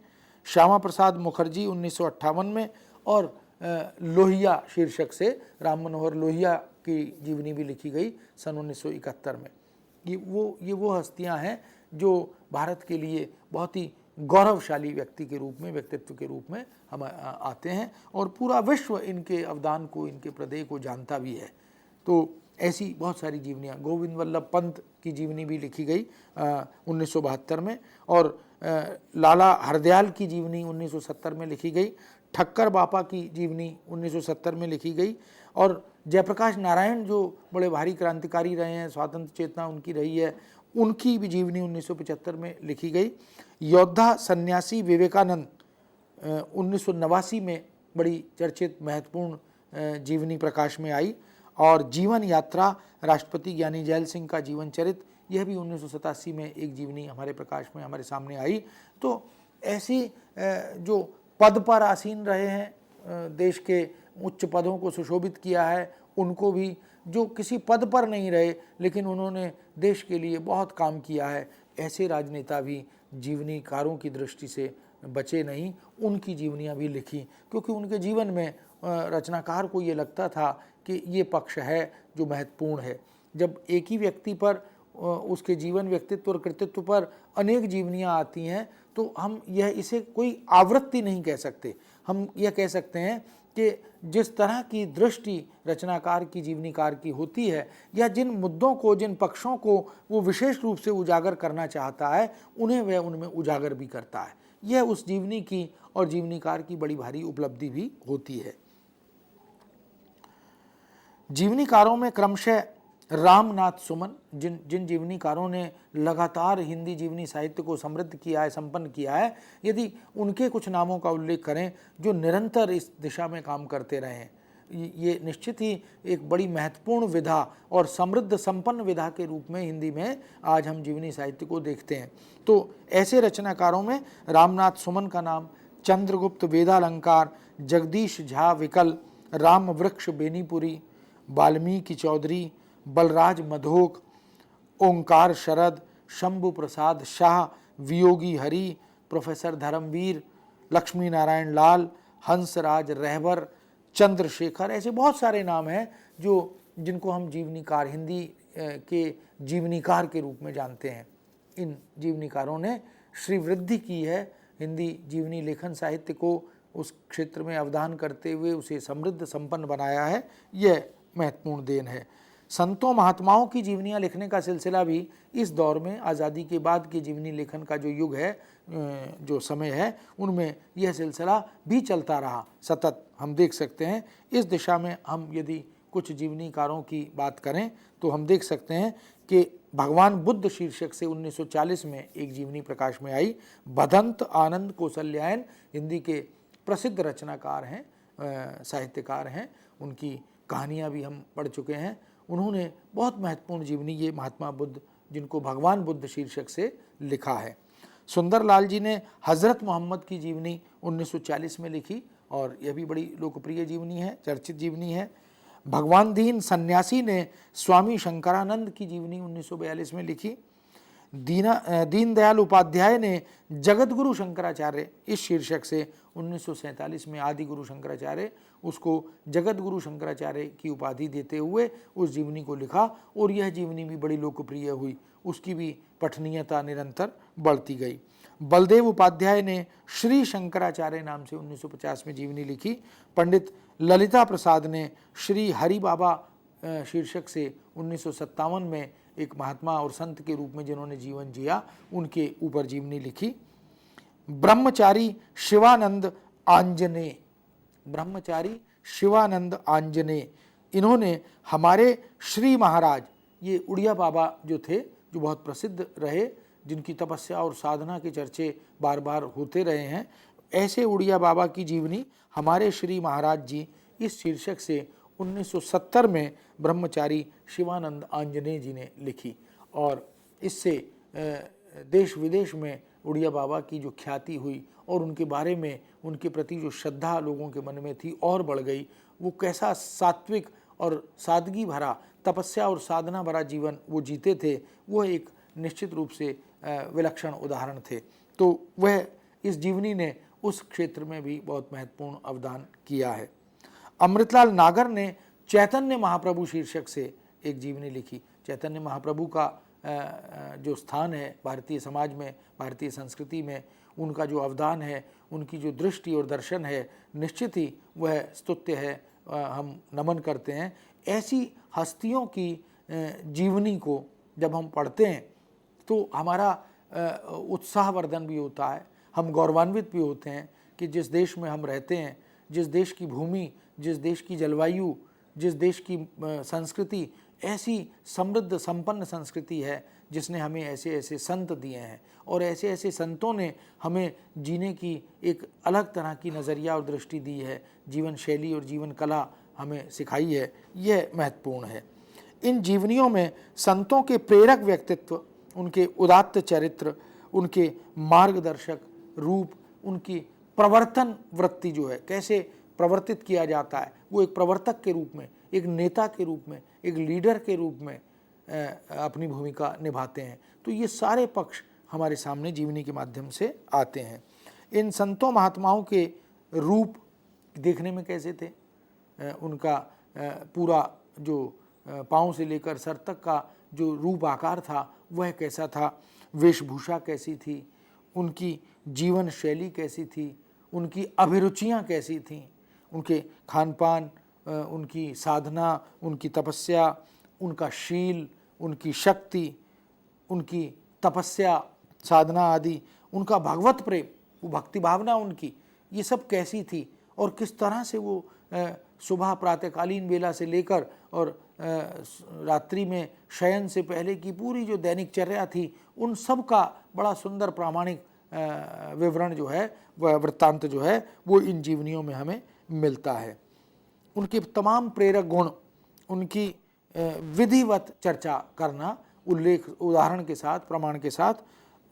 श्यामा प्रसाद मुखर्जी 1958 में, और लोहिया शीर्षक से राम मनोहर लोहिया की जीवनी भी लिखी गई सन 1971 में। ये वो हस्तियां हैं जो भारत के लिए बहुत ही गौरवशाली व्यक्ति के रूप में, व्यक्तित्व के रूप में हम आते हैं, और पूरा विश्व इनके अवदान को, इनके प्रदेय को जानता भी है। तो ऐसी बहुत सारी जीवनियाँ, गोविंद वल्लभ पंत की जीवनी भी लिखी गई 1972 में, और लाला हरदयाल की जीवनी 1970 में लिखी गई, ठक्कर बापा की जीवनी 1970 में लिखी गई, और जयप्रकाश नारायण जो बड़े भारी क्रांतिकारी रहे हैं, स्वातंत्र चेतना उनकी रही है, उनकी भी जीवनी 1975 में लिखी गई। योद्धा सन्यासी विवेकानंद 1989 में बड़ी चर्चित महत्वपूर्ण जीवनी प्रकाश में आई, और जीवन यात्रा राष्ट्रपति ज्ञानी जैल सिंह का जीवन चरित्र, यह भी 1987 में एक जीवनी हमारे प्रकाश में हमारे सामने आई। तो ऐसी जो पद पर आसीन रहे हैं, देश के उच्च पदों को सुशोभित किया है, उनको भी, जो किसी पद पर नहीं रहे लेकिन उन्होंने देश के लिए बहुत काम किया है, ऐसे राजनेता भी जीवनीकारों की दृष्टि से बचे नहीं, उनकी जीवनियाँ भी लिखी, क्योंकि उनके जीवन में रचनाकार को ये लगता था कि ये पक्ष है जो महत्वपूर्ण है। जब एक ही व्यक्ति पर, उसके जीवन, व्यक्तित्व और कृतित्व पर अनेक जीवनियाँ आती हैं, तो हम इसे कोई आवृत्ति नहीं कह सकते, हम यह कह सकते हैं कि जिस तरह की दृष्टि रचनाकार की, जीवनीकार की होती है, या जिन मुद्दों को, जिन पक्षों को वो विशेष रूप से उजागर करना चाहता है, उन्हें वह उनमें उजागर भी करता है। यह उस जीवनी की और जीवनीकार की बड़ी भारी उपलब्धि भी होती है। जीवनीकारों में क्रमशः रामनाथ सुमन, जिन जीवनीकारों ने लगातार हिंदी जीवनी साहित्य को समृद्ध किया है, संपन्न किया है, यदि उनके कुछ नामों का उल्लेख करें जो निरंतर इस दिशा में काम करते रहे हैं, ये निश्चित ही एक बड़ी महत्वपूर्ण विधा और समृद्ध संपन्न विधा के रूप में हिंदी में आज हम जीवनी साहित्य को देखते हैं। तो ऐसे रचनाकारों में रामनाथ सुमन का नाम, चंद्रगुप्त वेदालंकार, जगदीश झा विकल, राम वृक्ष बेनीपुरी, वाल्मीकि चौधरी, बलराज मधोक, ओंकार शरद, शंभु प्रसाद शाह, वियोगी हरि, प्रोफेसर धर्मवीर, लक्ष्मी नारायण लाल, हंसराज रहबर, चंद्रशेखर, ऐसे बहुत सारे नाम हैं जिनको हम जीवनीकार, हिंदी के जीवनीकार के रूप में जानते हैं। इन जीवनीकारों ने श्रीवृद्धि की है हिंदी जीवनी लेखन साहित्य को, उस क्षेत्र में अवदान करते हुए उसे समृद्ध संपन्न बनाया है। यह महत्वपूर्ण देन है। संतों महात्माओं की जीवनियाँ लिखने का सिलसिला भी इस दौर में, आज़ादी के बाद की जीवनी लेखन का जो युग है, जो समय है, उनमें यह सिलसिला भी चलता रहा सतत। हम देख सकते हैं इस दिशा में, हम यदि कुछ जीवनीकारों की बात करें तो हम देख सकते हैं कि भगवान बुद्ध शीर्षक से 1940 में एक जीवनी प्रकाश में आई। भदंत आनंद कौशल्यायन हिंदी के प्रसिद्ध रचनाकार हैं, साहित्यकार हैं, उनकी कहानियाँ भी हम पढ़ चुके हैं। उन्होंने बहुत महत्वपूर्ण जीवनी, ये महात्मा बुद्ध, जिनको भगवान बुद्ध शीर्षक से लिखा है। सुंदरलाल जी ने हज़रत मोहम्मद की जीवनी 1940 में लिखी, और यह भी बड़ी लोकप्रिय जीवनी है, चर्चित जीवनी है। भगवान दीन सन्यासी ने स्वामी शंकरानंद की जीवनी 1942 में लिखी। दीनदयाल उपाध्याय ने जगत गुरु शंकराचार्य इस शीर्षक से 1947 में आदि गुरु शंकराचार्य, उसको जगत गुरु शंकराचार्य की उपाधि देते हुए उस जीवनी को लिखा, और यह जीवनी भी बड़ी लोकप्रिय हुई, उसकी भी पठनीयता निरंतर बढ़ती गई। बलदेव उपाध्याय ने श्री शंकराचार्य नाम से 1950 में जीवनी लिखी। पंडित ललिता प्रसाद ने श्री हरि बाबा शीर्षक से 1957 में एक महात्मा और संत के रूप में जिन्होंने जीवन जिया, उनके ऊपर जीवनी लिखी। ब्रह्मचारी शिवानंद आंजने, ब्रह्मचारी शिवानंद आंजने, इन्होंने हमारे श्री महाराज, ये उड़िया बाबा जो थे, जो बहुत प्रसिद्ध रहे, जिनकी तपस्या और साधना के चर्चे बार बार होते रहे हैं, ऐसे उड़िया बाबा की जीवनी हमारे श्री महाराज जी इस शीर्षक से 1970 में ब्रह्मचारी शिवानंद आंजनेय जी ने लिखी, और इससे देश विदेश में उड़िया बाबा की जो ख्याति हुई और उनके बारे में, उनके प्रति जो श्रद्धा लोगों के मन में थी और बढ़ गई। वो कैसा सात्विक और सादगी भरा, तपस्या और साधना भरा जीवन वो जीते थे, वो एक निश्चित रूप से विलक्षण उदाहरण थे। तो वह इस जीवनी ने उस क्षेत्र में भी बहुत महत्वपूर्ण अवदान किया है। अमृतलाल नागर ने चैतन्य महाप्रभु शीर्षक से एक जीवनी लिखी। चैतन्य महाप्रभु का जो स्थान है भारतीय समाज में, भारतीय संस्कृति में, उनका जो अवदान है, उनकी जो दृष्टि और दर्शन है, निश्चित ही वह स्तुत्य है, हम नमन करते हैं। ऐसी हस्तियों की जीवनी को जब हम पढ़ते हैं तो हमारा उत्साहवर्धन भी होता है, हम गौरवान्वित भी होते हैं कि जिस देश में हम रहते हैं, जिस देश की भूमि, जिस देश की जलवायु, जिस देश की संस्कृति ऐसी समृद्ध संपन्न संस्कृति है जिसने हमें ऐसे ऐसे संत दिए हैं और ऐसे ऐसे संतों ने हमें जीने की एक अलग तरह की नज़रिया और दृष्टि दी है, जीवन शैली और जीवन कला हमें सिखाई है। यह महत्वपूर्ण है। इन जीवनियों में संतों के प्रेरक व्यक्तित्व, उनके उदात्त चरित्र, उनके मार्गदर्शक रूप, उनकी प्रवर्तन वृत्ति जो है, कैसे प्रवर्तित किया जाता है, वो एक प्रवर्तक के रूप में, एक नेता के रूप में, एक लीडर के रूप में अपनी भूमिका निभाते हैं। तो ये सारे पक्ष हमारे सामने जीवनी के माध्यम से आते हैं। इन संतों महात्माओं के रूप देखने में कैसे थे, उनका पूरा जो पाँव से लेकर सर तक का जो रूप आकार था वह कैसा था, वेशभूषा कैसी थी, उनकी जीवन शैली कैसी थी, उनकी अभिरुचियाँ कैसी थीं, उनके खान पान, उनकी साधना, उनकी तपस्या, उनका शील, उनकी शक्ति, उनकी तपस्या साधना आदि, उनका भगवत प्रेम, वो भक्ति भावना उनकी, ये सब कैसी थी और किस तरह से वो सुबह प्रातःकालीन बेला से लेकर और रात्रि में शयन से पहले की पूरी जो दैनिकचर्या थी, उन सब का बड़ा सुंदर प्रामाणिक विवरण जो है, वह वृत्तांत जो है, वो इन जीवनियों में हमें मिलता है। उनके तमाम प्रेरक गुण, उनकी विधिवत चर्चा करना, उल्लेख उदाहरण के साथ, प्रमाण के साथ,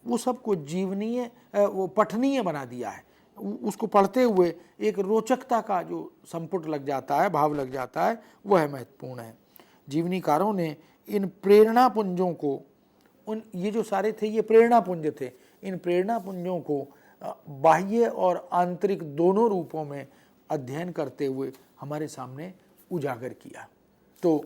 वो सबको जीवनीय, वो पठनीय बना दिया है। उसको पढ़ते हुए एक रोचकता का जो संपुट लग जाता है, भाव लग जाता है, वह महत्वपूर्ण है। जीवनीकारों ने इन प्रेरणा पुंजों को, ये जो सारे थे ये प्रेरणा पुंज थे, इन प्रेरणा पुंजों को बाह्य और आंतरिक दोनों रूपों में अध्ययन करते हुए हमारे सामने उजागर किया। तो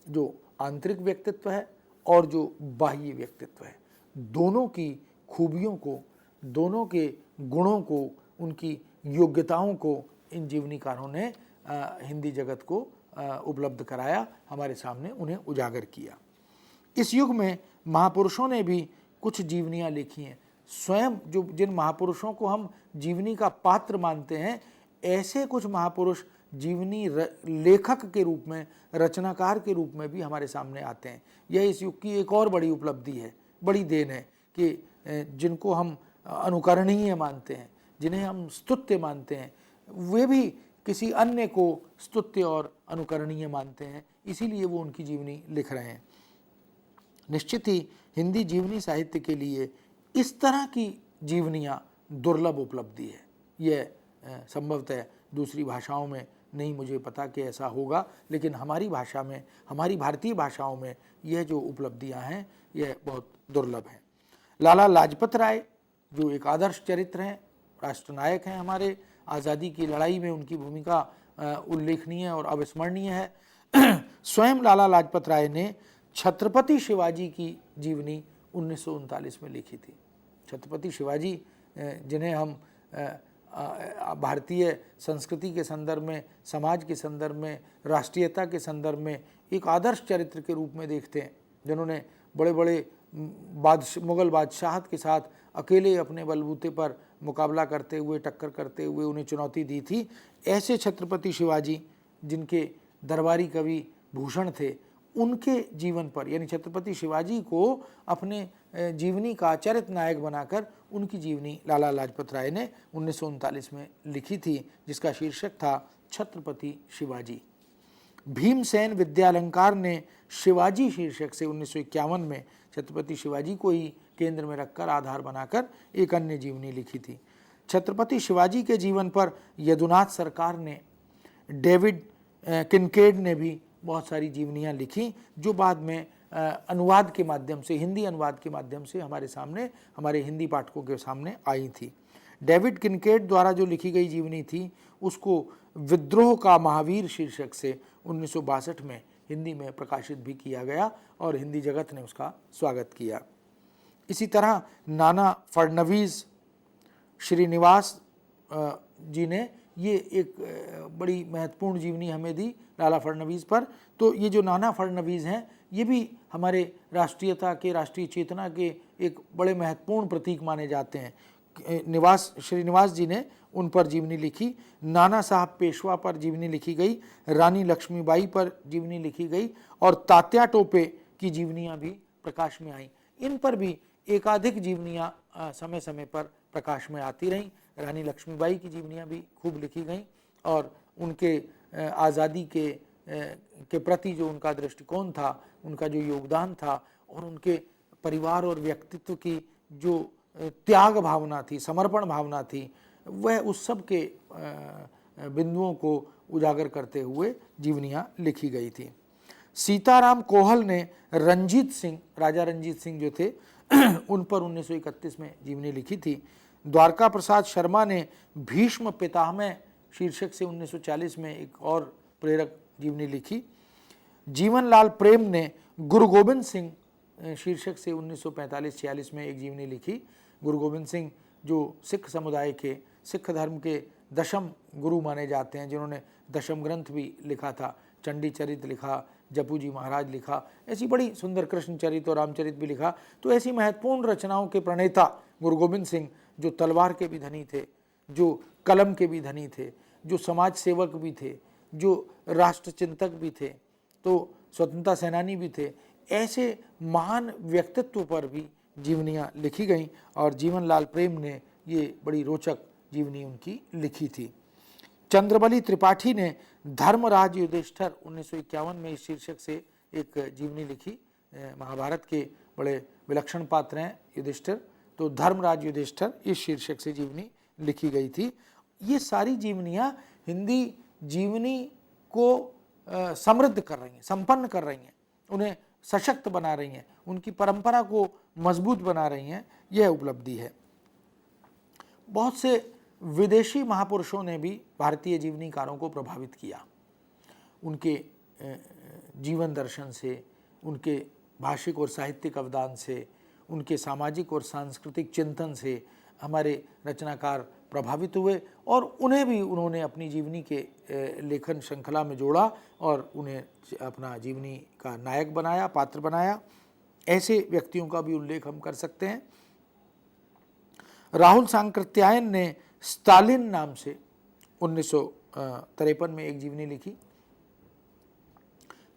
जो आंतरिक व्यक्तित्व है और जो बाह्य व्यक्तित्व है, दोनों की खूबियों को, दोनों के गुणों को, उनकी योग्यताओं को इन जीवनीकारों ने हिंदी जगत को उपलब्ध कराया, हमारे सामने उन्हें उजागर किया। इस युग में महापुरुषों ने भी कुछ जीवनियाँ लिखी हैं। स्वयं जो जिन महापुरुषों को हम जीवनी का पात्र मानते हैं, ऐसे कुछ महापुरुष जीवनी लेखक के रूप में, रचनाकार के रूप में भी हमारे सामने आते हैं। यह इस युग की एक और बड़ी उपलब्धि है, बड़ी देन है कि जिनको हम अनुकरणीय मानते हैं, जिन्हें हम स्तुत्य मानते हैं, वे भी किसी अन्य को स्तुत्य और अनुकरणीय मानते हैं, इसीलिए वो उनकी जीवनी लिख रहे हैं। निश्चित ही हिंदी जीवनी साहित्य के लिए इस तरह की जीवनियाँ दुर्लभ उपलब्धि है। यह संभवतः दूसरी भाषाओं में नहीं, मुझे पता कि ऐसा होगा, लेकिन हमारी भाषा में, हमारी भारतीय भाषाओं में यह जो उपलब्धियां हैं यह बहुत दुर्लभ हैं। लाला लाजपत राय जो एक आदर्श चरित्र हैं, राष्ट्रनायक हैं, हमारे आज़ादी की लड़ाई में उनकी भूमिका उल्लेखनीय और अविस्मरणीय है। स्वयं लाला लाजपत राय ने छत्रपति शिवाजी की जीवनी 1939 में लिखी थी। छत्रपति शिवाजी जिन्हें हम भारतीय संस्कृति के संदर्भ में, समाज के संदर्भ में, राष्ट्रीयता के संदर्भ में एक आदर्श चरित्र के रूप में देखते हैं, जिन्होंने बड़े बड़े मुग़ल बादशाहत के साथ अकेले अपने बलबूते पर मुकाबला करते हुए, टक्कर करते हुए उन्हें चुनौती दी थी। ऐसे छत्रपति शिवाजी जिनके दरबारी कवि भूषण थे, उनके जीवन पर, यानी छत्रपति शिवाजी को अपने जीवनी का चरित्र नायक बनाकर उनकी जीवनी लाला लाजपत राय ने 1939 में लिखी थी, जिसका शीर्षक था छत्रपति शिवाजी। भीमसेन विद्यालंकार ने शिवाजी शीर्षक से 1951 में छत्रपति शिवाजी को ही केंद्र में रखकर, आधार बनाकर एक अन्य जीवनी लिखी थी। छत्रपति शिवाजी के जीवन पर यदुनाथ सरकार ने, डेविड किनकेड ने भी बहुत सारी जीवनियाँ लिखी, जो बाद में अनुवाद के माध्यम से, हिंदी अनुवाद के माध्यम से हमारे सामने, हमारे हिंदी पाठकों के सामने आई थी। डेविड किनकेड द्वारा जो लिखी गई जीवनी थी उसको विद्रोह का महावीर शीर्षक से 1962 में हिंदी में प्रकाशित भी किया गया और हिंदी जगत ने उसका स्वागत किया। इसी तरह नाना फडणवीस श्रीनिवास जी ने ये एक बड़ी महत्वपूर्ण जीवनी हमें दी लाला फडणवीस पर। तो ये जो नाना फडणवीस हैं ये भी हमारे राष्ट्रीयता के, राष्ट्रीय चेतना के एक बड़े महत्वपूर्ण प्रतीक माने जाते हैं। श्रीनिवास जी ने उन पर जीवनी लिखी। नाना साहब पेशवा पर जीवनी लिखी गई, रानी लक्ष्मीबाई पर जीवनी लिखी गई और तात्या टोपे की जीवनियाँ भी प्रकाश में आई। इन पर भी एकाधिक जीवनियाँ समय समय पर प्रकाश में आती रहीं। रानी लक्ष्मीबाई की जीवनियाँ भी खूब लिखी गईं और उनके आज़ादी के प्रति जो उनका दृष्टिकोण था, उनका जो योगदान था और उनके परिवार और व्यक्तित्व की जो त्याग भावना थी, समर्पण भावना थी, वह उस सब के बिंदुओं को उजागर करते हुए जीवनियाँ लिखी गई थी। सीताराम कोहल ने रंजीत सिंह, राजा रंजीत सिंह जो थे उन पर 1931 में जीवनी लिखी थी। द्वारका प्रसाद शर्मा ने भीष्म पितामह शीर्षक से 1940 में एक और प्रेरक जीवनी लिखी। जीवनलाल प्रेम ने गुरु गोबिंद सिंह शीर्षक से 1945-46 में एक जीवनी लिखी। गुरु गोबिंद सिंह जो सिख समुदाय के, सिख धर्म के दशम गुरु माने जाते हैं, जिन्होंने दशम ग्रंथ भी लिखा था, चंडी चरित लिखा, जपू जी महाराज लिखा, ऐसी बड़ी सुंदर कृष्ण चरित और रामचरित भी लिखा। तो ऐसी महत्वपूर्ण रचनाओं के प्रणेता गुरु गोबिंद सिंह, जो तलवार के भी धनी थे, जो कलम के भी धनी थे, जो समाज सेवक भी थे, जो राष्ट्र चिंतक भी थे, तो स्वतंत्रता सेनानी भी थे, ऐसे महान व्यक्तित्व पर भी जीवनियाँ लिखी गईं और जीवनलाल प्रेम ने ये बड़ी रोचक जीवनी उनकी लिखी थी। चंद्रबली त्रिपाठी ने धर्मराज युधिष्ठिर 1951 में इस शीर्षक से एक जीवनी लिखी। महाभारत के बड़े विलक्षण पात्र हैं युधिष्ठिर, तो धर्मराज युधिष्ठिर इस शीर्षक से जीवनी लिखी गई थी। ये सारी जीवनियाँ हिंदी जीवनी को समृद्ध कर रही हैं, संपन्न कर रही हैं, उन्हें सशक्त बना रही हैं, उनकी परंपरा को मजबूत बना रही हैं। यह उपलब्धि है। बहुत से विदेशी महापुरुषों ने भी भारतीय जीवनीकारों को प्रभावित किया। उनके जीवन दर्शन से, उनके भाषिक और साहित्यिक अवदान से, उनके सामाजिक और सांस्कृतिक चिंतन से हमारे रचनाकार प्रभावित हुए और उन्हें भी उन्होंने अपनी जीवनी के लेखन श्रृंखला में जोड़ा और उन्हें अपना जीवनी का नायक बनाया, पात्र बनाया। ऐसे व्यक्तियों का भी उल्लेख हम कर सकते हैं। राहुल सांकृत्यायन ने स्टालिन नाम से 1953 में एक जीवनी लिखी।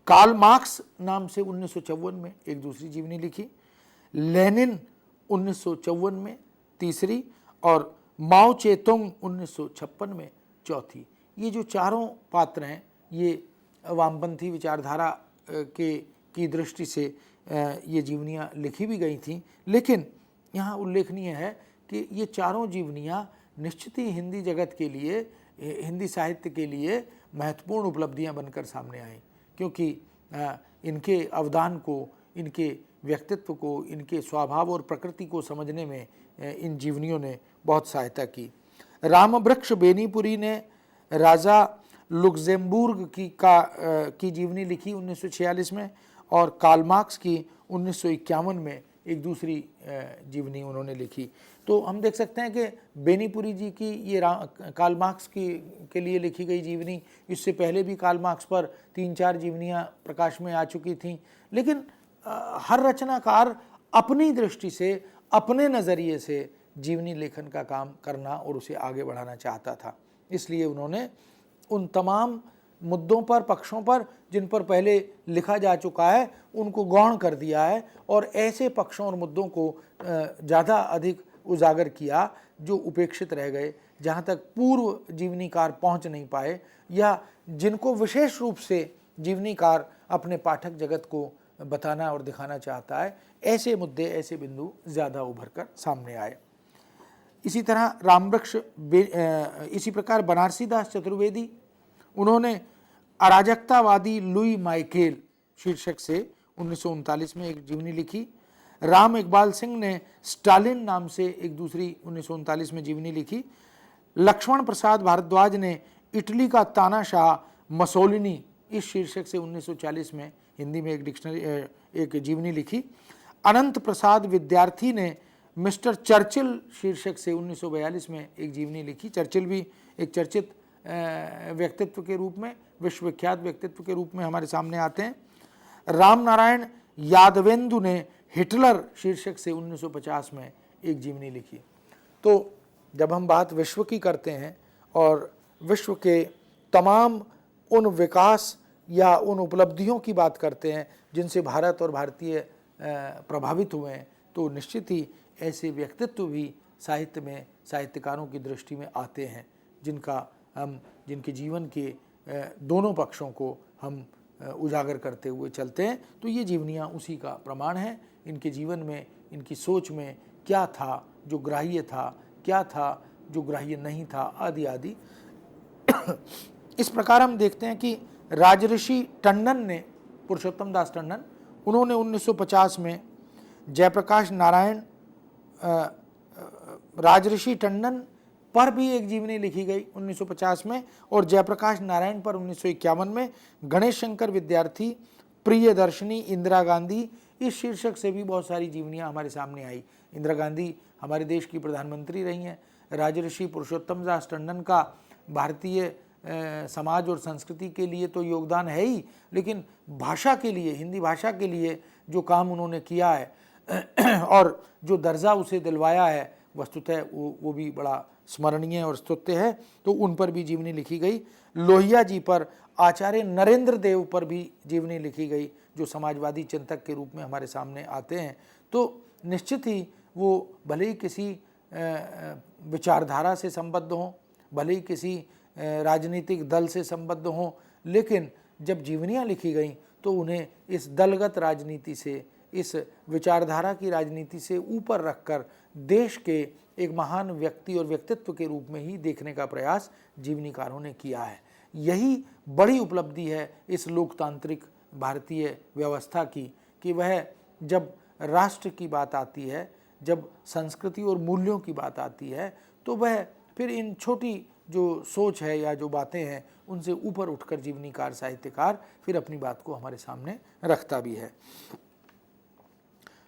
कार्ल मार्क्स नाम से 1954 में एक दूसरी जीवनी लिखी। लेनिन 1954 में तीसरी और माओ चेतुंग 1956 में चौथी। ये जो चारों पात्र हैं ये वामपंथी विचारधारा की दृष्टि से ये जीवनियाँ लिखी भी गई थीं, लेकिन यहाँ उल्लेखनीय है कि ये चारों जीवनियाँ निश्चित ही हिंदी जगत के लिए, हिंदी साहित्य के लिए महत्वपूर्ण उपलब्धियाँ बनकर सामने आईं, क्योंकि इनके अवदान को, इनके व्यक्तित्व को, इनके स्वभाव और प्रकृति को समझने में इन जीवनियों ने बहुत सहायता की। रामवृक्ष बेनीपुरी ने राजा लुक्सेमबर्ग की जीवनी लिखी 1946 में और कार्ल मार्क्स की 1951 में एक दूसरी जीवनी उन्होंने लिखी। तो हम देख सकते हैं कि बेनीपुरी जी की ये कार्ल मार्क्स के लिए लिखी गई जीवनी, इससे पहले भी कार्ल मार्क्स पर 3-4 जीवनियाँ प्रकाश में आ चुकी थीं, लेकिन हर रचनाकार अपनी दृष्टि से, अपने नज़रिए से जीवनी लेखन का काम करना और उसे आगे बढ़ाना चाहता था। इसलिए उन्होंने उन तमाम मुद्दों पर, पक्षों पर जिन पर पहले लिखा जा चुका है, उनको गौण कर दिया है और ऐसे पक्षों और मुद्दों को ज़्यादा अधिक उजागर किया जो उपेक्षित रह गए, जहाँ तक पूर्व जीवनीकार पहुँच नहीं पाए या जिनको विशेष रूप से जीवनीकार अपने पाठक जगत को बताना और दिखाना चाहता है। ऐसे मुद्दे, ऐसे बिंदु ज़्यादा उभर कर सामने आए। इसी तरह रामवृक्ष इसी प्रकार बनारसी दास चतुर्वेदी, उन्होंने अराजकतावादी लुई माइकेल शीर्षक से 1939 में एक जीवनी लिखी। राम इकबाल सिंह ने स्टालिन नाम से एक दूसरी 1939 में जीवनी लिखी। लक्ष्मण प्रसाद भारद्वाज ने इटली का तानाशाह मसोलिनी इस शीर्षक से 1940 में हिंदी में एक जीवनी लिखी। अनंत प्रसाद विद्यार्थी ने मिस्टर चर्चिल शीर्षक से 1942 में एक जीवनी लिखी। चर्चिल भी एक चर्चित व्यक्तित्व के रूप में, विश्वविख्यात व्यक्तित्व के रूप में हमारे सामने आते हैं। राम नारायण यादवेंदु ने हिटलर शीर्षक से 1950 में एक जीवनी लिखी। तो जब हम बात विश्व की करते हैं और विश्व के तमाम उन विकास या उन उपलब्धियों की बात करते हैं जिनसे भारत और भारतीय प्रभावित हुए हैं, तो निश्चित ही ऐसे व्यक्तित्व भी साहित्य में, साहित्यकारों की दृष्टि में आते हैं जिनके जीवन के दोनों पक्षों को हम उजागर करते हुए चलते हैं। तो ये जीवनियाँ उसी का प्रमाण है। इनके जीवन में, इनकी सोच में क्या था जो ग्राह्य था, क्या था जो ग्राह्य नहीं था, आदि आदि। इस प्रकार हम देखते हैं कि राजऋषि टंडन ने, पुरुषोत्तम दास टंडन, उन्होंने 1950 में जयप्रकाश नारायण, राजऋषि टंडन पर भी एक जीवनी लिखी गई 1950 में, और जयप्रकाश नारायण पर 1951 में। गणेश शंकर विद्यार्थी, प्रियदर्शनी, इंदिरा गांधी, इस शीर्षक से भी बहुत सारी जीवनियाँ हमारे सामने आई। इंदिरा गांधी हमारे देश की प्रधानमंत्री रही हैं। राजऋषि पुरुषोत्तम दास टंडन का भारतीय समाज और संस्कृति के लिए तो योगदान है ही, लेकिन भाषा के लिए, हिंदी भाषा के लिए जो काम उन्होंने किया है और जो दर्जा उसे दिलवाया है, वस्तुतः वो भी बड़ा स्मरणीय और स्तुत्य है। तो उन पर भी जीवनी लिखी गई। लोहिया जी पर, आचार्य नरेंद्र देव पर भी जीवनी लिखी गई, जो समाजवादी चिंतक के रूप में हमारे सामने आते हैं। तो निश्चित ही वो भले ही किसी विचारधारा से संबद्ध हों, भले ही किसी राजनीतिक दल से संबद्ध हों, लेकिन जब जीवनियाँ लिखी गईं तो उन्हें इस दलगत राजनीति से, इस विचारधारा की राजनीति से ऊपर रखकर देश के एक महान व्यक्ति और व्यक्तित्व के रूप में ही देखने का प्रयास जीवनीकारों ने किया है। यही बड़ी उपलब्धि है इस लोकतांत्रिक भारतीय व्यवस्था की, कि वह जब राष्ट्र की बात आती है, जब संस्कृति और मूल्यों की बात आती है, तो वह फिर इन छोटी जो सोच है या जो बातें हैं उनसे ऊपर उठकर जीवनीकार, साहित्यकार फिर अपनी बात को हमारे सामने रखता भी है।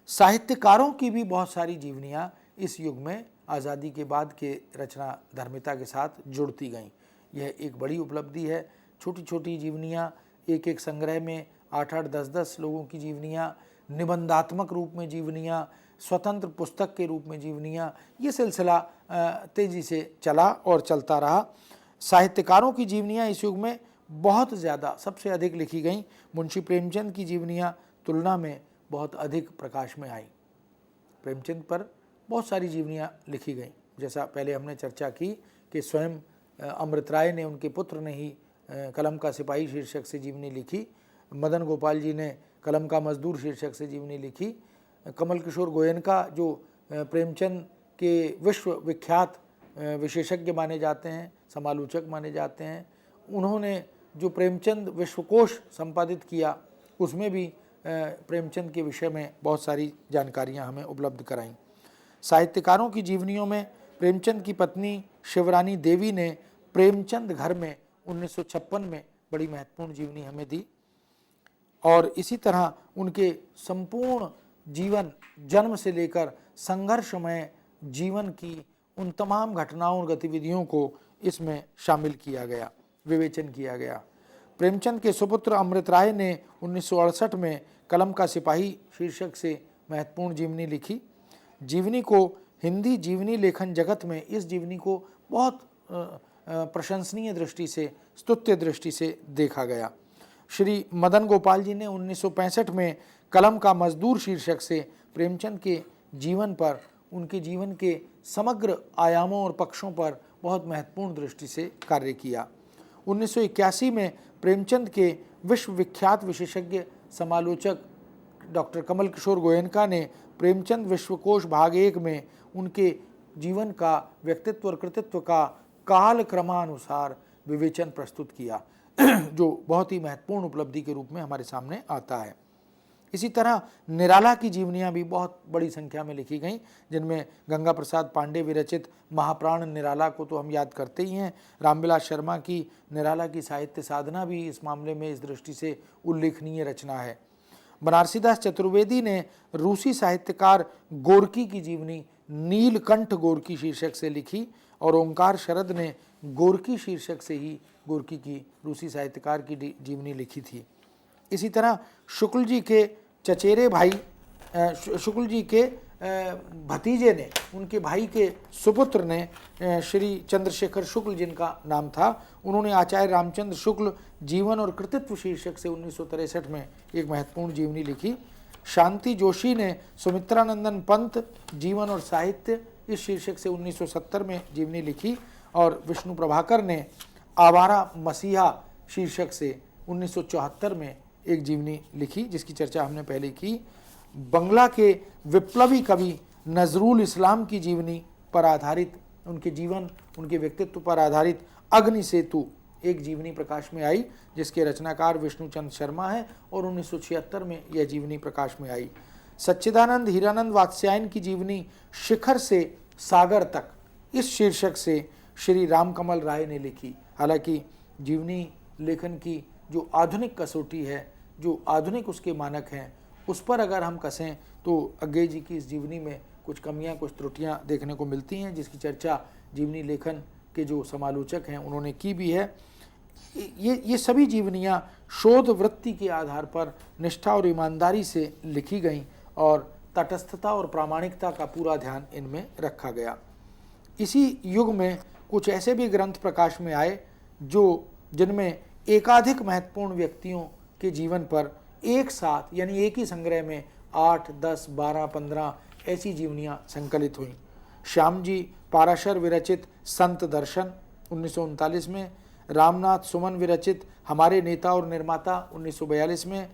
साहित्यकारों की भी बहुत सारी जीवनियाँ इस युग में आज़ादी के बाद के रचना धर्मिता के साथ जुड़ती गईं। यह एक बड़ी उपलब्धि है। छोटी छोटी जीवनियाँ, एक एक संग्रह में 8-8, 10-10 लोगों की जीवनियाँ, निबंधात्मक रूप में जीवनियाँ, स्वतंत्र पुस्तक के रूप में जीवनियाँ, ये सिलसिला तेज़ी से चला और चलता रहा। साहित्यकारों की जीवनियाँ इस युग में बहुत ज़्यादा, सबसे अधिक लिखी गईं। मुंशी प्रेमचंद की जीवनियाँ तुलना में बहुत अधिक प्रकाश में आई। प्रेमचंद पर बहुत सारी जीवनियाँ लिखी गईं। जैसा पहले हमने चर्चा की कि स्वयं अमृत राय ने, उनके पुत्र ने ही कलम का सिपाही शीर्षक से जीवनी लिखी। मदन गोपाल जी ने कलम का मजदूर शीर्षक से जीवनी लिखी। कमल किशोर गोयनका, जो प्रेमचंद के विश्व विख्यात विशेषज्ञ माने जाते हैं, समालोचक माने जाते हैं, उन्होंने जो प्रेमचंद विश्वकोश संपादित किया, उसमें भी प्रेमचंद के विषय में बहुत सारी जानकारियां हमें उपलब्ध कराईं। साहित्यकारों की जीवनियों में प्रेमचंद की पत्नी शिवरानी देवी ने प्रेमचंद घर में 1956 में बड़ी महत्वपूर्ण जीवनी हमें दी। और इसी तरह उनके संपूर्ण जीवन, जन्म से लेकर संघर्षमय जीवन की उन तमाम घटनाओं और गतिविधियों को इसमें शामिल किया गया, विवेचन किया गया। प्रेमचंद के सुपुत्र अमृत राय ने 1968 में कलम का सिपाही शीर्षक से महत्वपूर्ण जीवनी लिखी। जीवनी को हिंदी जीवनी लेखन जगत में, इस जीवनी को बहुत प्रशंसनीय दृष्टि से, स्तुत्य दृष्टि से देखा गया। श्री मदन गोपाल जी ने 1965 में कलम का मजदूर शीर्षक से प्रेमचंद के जीवन पर, उनके जीवन के समग्र आयामों और पक्षों पर बहुत महत्वपूर्ण दृष्टि से कार्य किया। 1981 में प्रेमचंद के विश्वविख्यात विशेषज्ञ समालोचक डॉक्टर कमल किशोर गोयनका ने प्रेमचंद विश्वकोश भाग 1 में उनके जीवन का, व्यक्तित्व और कृतित्व का काल क्रमानुसार विवेचन प्रस्तुत किया, जो बहुत ही महत्वपूर्ण उपलब्धि के रूप में हमारे सामने आता है। इसी तरह निराला की जीवनियाँ भी बहुत बड़ी संख्या में लिखी गईं, जिनमें गंगा प्रसाद पांडे विरचित महाप्राण निराला को तो हम याद करते ही हैं। रामविलास शर्मा की निराला की साहित्य साधना भी इस मामले में इस दृष्टि से उल्लेखनीय रचना है। बनारसीदास चतुर्वेदी ने रूसी साहित्यकार गोर्की की जीवनी नीलकंठ गोर्की शीर्षक से लिखी और ओंकार शरद ने गोर्की शीर्षक से ही गोर्की की रूसी साहित्यकार की जीवनी लिखी थी। इसी तरह शुक्ल जी के चचेरे भाई शुक्ल जी के भतीजे ने, उनके भाई के सुपुत्र ने श्री चंद्रशेखर शुक्ल जिनका नाम था, उन्होंने आचार्य रामचंद्र शुक्ल जीवन और कृतित्व शीर्षक से 1963 में एक महत्वपूर्ण जीवनी लिखी। शांति जोशी ने सुमित्रानंदन पंत जीवन और साहित्य इस शीर्षक से 1970 में जीवनी लिखी और विष्णु प्रभाकर ने आवारा मसीहा शीर्षक से 1974 में एक जीवनी लिखी, जिसकी चर्चा हमने पहले की। बंगला के विप्लवी कवि नजरुल इस्लाम की जीवनी पर आधारित, उनके जीवन, उनके व्यक्तित्व पर आधारित अग्नि सेतु एक जीवनी प्रकाश में आई, जिसके रचनाकार विष्णुचंद्र शर्मा हैं और 1976 में यह जीवनी प्रकाश में आई। सच्चिदानंद हीरानंद वात्स्यायन की जीवनी शिखर से सागर तक इस शीर्षक से श्री रामकमल राय ने लिखी। हालांकि जीवनी लेखन की जो आधुनिक कसौटी है, जो आधुनिक उसके मानक हैं, उस पर अगर हम कसें तो अज्ञे जी की इस जीवनी में कुछ कमियां, कुछ त्रुटियां देखने को मिलती हैं, जिसकी चर्चा जीवनी लेखन के जो समालोचक हैं उन्होंने की भी है। ये सभी जीवनियां शोध वृत्ति के आधार पर निष्ठा और ईमानदारी से लिखी गईं और तटस्थता और प्रामाणिकता का पूरा ध्यान इनमें रखा गया। इसी युग में कुछ ऐसे भी ग्रंथ प्रकाश में आए जिनमें एकाधिक महत्वपूर्ण व्यक्तियों के जीवन पर एक साथ, यानी एक ही संग्रह में 8, 10, 12, 15 ऐसी जीवनियां संकलित हुईं। श्याम जी पाराशर विरचित संत दर्शन 1939 में, रामनाथ सुमन विरचित हमारे नेता और निर्माता 1942 में,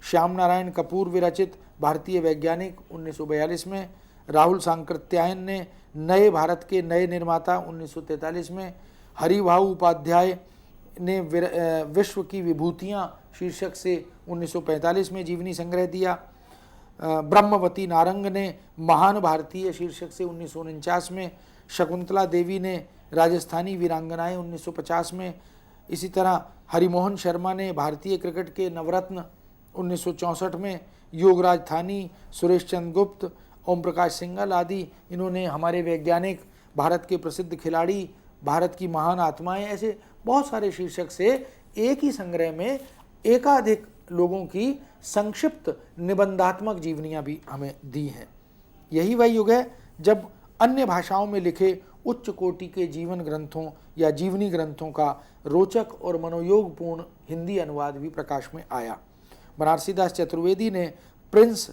श्याम नारायण कपूर विरचित भारतीय वैज्ञानिक 1942 में, राहुल सांकृत्यायन ने नए भारत के नए निर्माता 1943 में, हरिभाऊ उपाध्याय ने विश्व की विभूतियाँ शीर्षक से 1945 में जीवनी संग्रह दिया, ब्रह्मवती नारंग ने महान भारतीय शीर्षक से 1949 में, शकुंतला देवी ने राजस्थानी वीरांगनाएं 1950 में, इसी तरह हरिमोहन शर्मा ने भारतीय क्रिकेट के नवरत्न 1964 में, योगराज थानी, सुरेश चंद्र गुप्त, ओम प्रकाश सिंघल आदि इन्होंने हमारे वैज्ञानिक, भारत के प्रसिद्ध खिलाड़ी, भारत की महान आत्माएं, ऐसे बहुत सारे शीर्षक से एक ही संग्रह में एकाधिक लोगों की संक्षिप्त निबंधात्मक जीवनियां भी हमें दी हैं। यही वह युग है जब अन्य भाषाओं में लिखे उच्च कोटि के जीवन ग्रंथों या जीवनी ग्रंथों का रोचक और मनोयोगपूर्ण हिंदी अनुवाद भी प्रकाश में आया। बनारसीदास चतुर्वेदी ने प्रिंस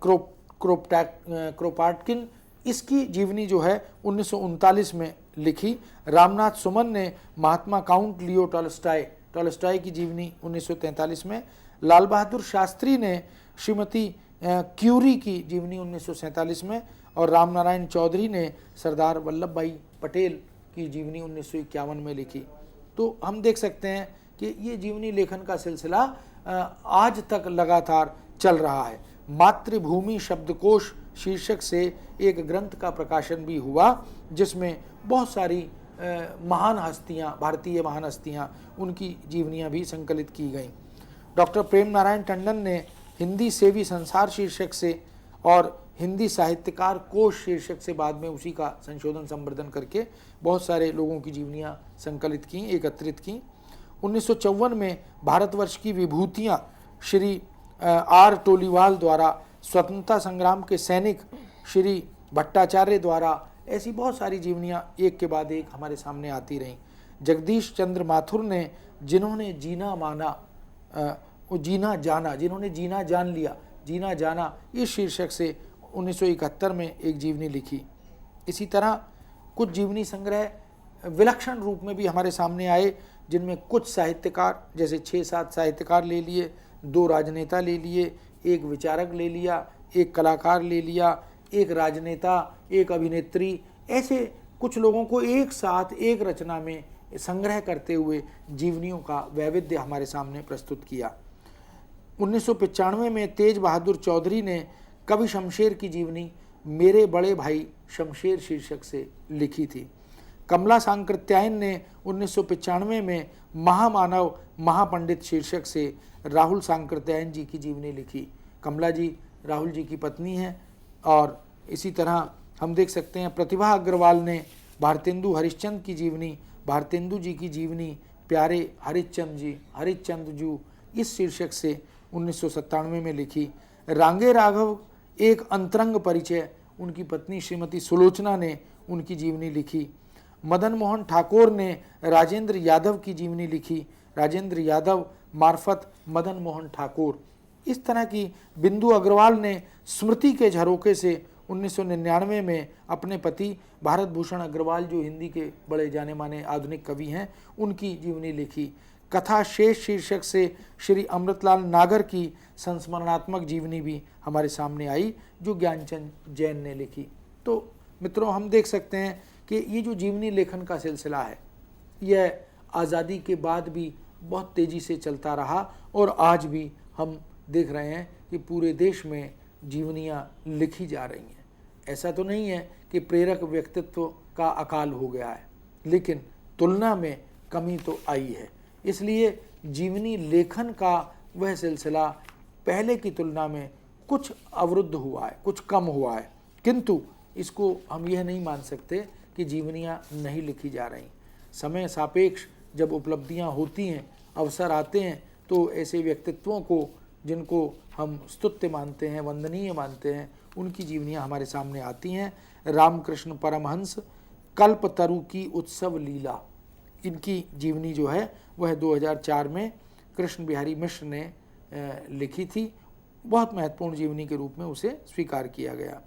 क्रोपाटकिन इसकी जीवनी जो है 1939 में लिखी। रामनाथ सुमन ने महात्मा काउंट लियो टॉलस्टॉय की जीवनी 1943 में, लाल बहादुर शास्त्री ने श्रीमती क्यूरी की जीवनी 1947 में और रामनारायण चौधरी ने सरदार वल्लभ भाई पटेल की जीवनी 1951 में लिखी। तो हम देख सकते हैं कि ये जीवनी लेखन का सिलसिला आज तक लगातार चल रहा है। मातृभूमि शब्दकोश शीर्षक से एक ग्रंथ का प्रकाशन भी हुआ, जिसमें बहुत सारी महान हस्तियां, भारतीय महान हस्तियां, उनकी जीवनियां भी संकलित की गईं। डॉक्टर प्रेम नारायण टंडन ने हिंदी सेवी संसार शीर्षक से और हिंदी साहित्यकार कोश शीर्षक से बाद में उसी का संशोधन संवर्धन करके बहुत सारे लोगों की जीवनियां संकलित की, एकत्रित की। 1954 में भारतवर्ष की विभूतियां श्री आर टोलीवाल द्वारा, स्वतंत्रता संग्राम के सैनिक श्री भट्टाचार्य द्वारा, ऐसी बहुत सारी जीवनियां एक के बाद एक हमारे सामने आती रहीं। जगदीश चंद्र माथुर ने जिन्होंने जीना माना, जीना जाना, जिन्होंने जीना जान लिया, जीना जाना, इस शीर्षक से 1971 में एक जीवनी लिखी। इसी तरह कुछ जीवनी संग्रह विलक्षण रूप में भी हमारे सामने आए, जिनमें कुछ साहित्यकार, जैसे 6-7 साहित्यकार ले लिए, 2 राजनेता ले लिए, एक विचारक ले लिया, एक कलाकार ले लिया, एक राजनेता, एक अभिनेत्री, ऐसे कुछ लोगों को एक साथ एक रचना में संग्रह करते हुए जीवनियों का वैविध्य हमारे सामने प्रस्तुत किया। 1995 में तेज बहादुर चौधरी ने कवि शमशेर की जीवनी मेरे बड़े भाई शमशेर शीर्षक से लिखी थी। कमला सांकृत्यायन ने 1995 में महामानव महापंडित शीर्षक से राहुल सांकृत्यायन जी की जीवनी लिखी। कमला जी राहुल जी की पत्नी हैं। और इसी तरह हम देख सकते हैं प्रतिभा अग्रवाल ने भारतेंदु हरिश्चंद्र की जीवनी, भारतेंदु जी की जीवनी प्यारे हरिश्चंद्र जी इस शीर्षक से 1997 में लिखी। रांगे राघव एक अंतरंग परिचय उनकी पत्नी श्रीमती सुलोचना ने उनकी जीवनी लिखी। मदन मोहन ठाकुर ने राजेंद्र यादव की जीवनी लिखी, राजेंद्र यादव मार्फत मदन मोहन ठाकुर। इस तरह की बिंदु अग्रवाल ने स्मृति के झरोखे से 1999 में अपने पति भारत भूषण अग्रवाल जो हिंदी के बड़े जाने माने आधुनिक कवि हैं उनकी जीवनी लिखी। कथा शेष शीर्षक से श्री अमृतलाल नागर की संस्मरणात्मक जीवनी भी हमारे सामने आई जो ज्ञानचंद जैन ने लिखी। तो मित्रों हम देख सकते हैं कि ये जो जीवनी लेखन का सिलसिला है यह आज़ादी के बाद भी बहुत तेज़ी से चलता रहा और आज भी हम देख रहे हैं कि पूरे देश में जीवनियाँ लिखी जा रही हैं। ऐसा तो नहीं है कि प्रेरक व्यक्तित्व का अकाल हो गया है, लेकिन तुलना में कमी तो आई है। इसलिए जीवनी लेखन का वह सिलसिला पहले की तुलना में कुछ अवरुद्ध हुआ है, कुछ कम हुआ है, किंतु इसको हम यह नहीं मान सकते कि जीवनियाँ नहीं लिखी जा रही। समय सापेक्ष जब उपलब्धियाँ होती हैं, अवसर आते हैं, तो ऐसे व्यक्तित्वों को जिनको हम स्तुत्य मानते हैं, वंदनीय मानते हैं, उनकी जीवनियाँ हमारे सामने आती हैं। रामकृष्ण परमहंस कल्पतरु की उत्सव लीला, इनकी जीवनी जो है वह 2004 में कृष्ण बिहारी मिश्र ने लिखी थी। बहुत महत्वपूर्ण जीवनी के रूप में उसे स्वीकार किया गया।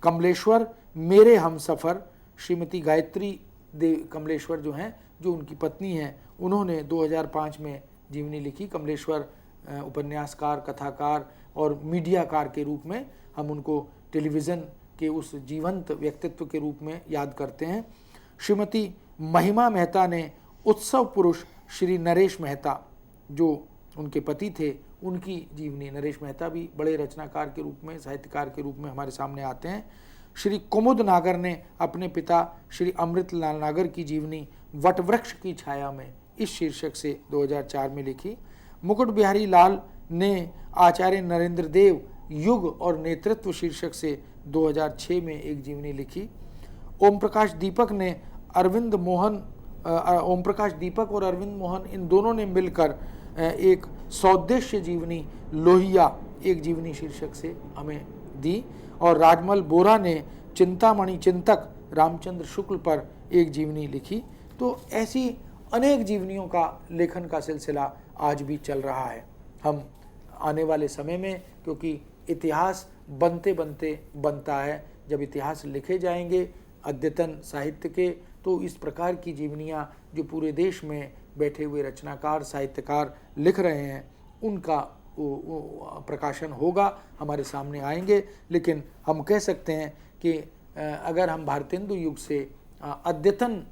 कमलेश्वर मेरे हमसफ़र, श्रीमती गायत्री देव कमलेश्वर जो हैं, जो उनकी पत्नी हैं, उन्होंने 2005 में जीवनी लिखी। कमलेश्वर उपन्यासकार, कथाकार और मीडियाकार के रूप में हम उनको टेलीविज़न के उस जीवंत व्यक्तित्व के रूप में याद करते हैं। श्रीमती महिमा मेहता ने उत्सव पुरुष श्री नरेश मेहता जो उनके पति थे उनकी जीवनी, नरेश मेहता भी बड़े रचनाकार के रूप में, साहित्यकार के रूप में हमारे सामने आते हैं। श्री कुमुद नागर ने अपने पिता श्री अमृतलाल नागर की जीवनी वटवृक्ष की छाया में इस शीर्षक से 2004 में लिखी। मुकुट बिहारी लाल ने आचार्य नरेंद्र देव युग और नेतृत्व शीर्षक से 2006 में एक जीवनी लिखी। ओम प्रकाश दीपक और अरविंद मोहन इन दोनों ने मिलकर एक सौदेश्य जीवनी लोहिया एक जीवनी शीर्षक से हमें दी। और राजमल बोरा ने चिंतामणि चिंतक रामचंद्र शुक्ल पर एक जीवनी लिखी। तो ऐसी अनेक जीवनियों का लेखन का सिलसिला आज भी चल रहा है। हम आने वाले समय में, क्योंकि इतिहास बनते बनते बनता है, जब इतिहास लिखे जाएंगे अद्यतन साहित्य के, तो इस प्रकार की जीवनियाँ जो पूरे देश में बैठे हुए रचनाकार साहित्यकार लिख रहे हैं उनका प्रकाशन होगा, हमारे सामने आएंगे। लेकिन हम कह सकते हैं कि अगर हम भारतेंदु युग से अद्यतन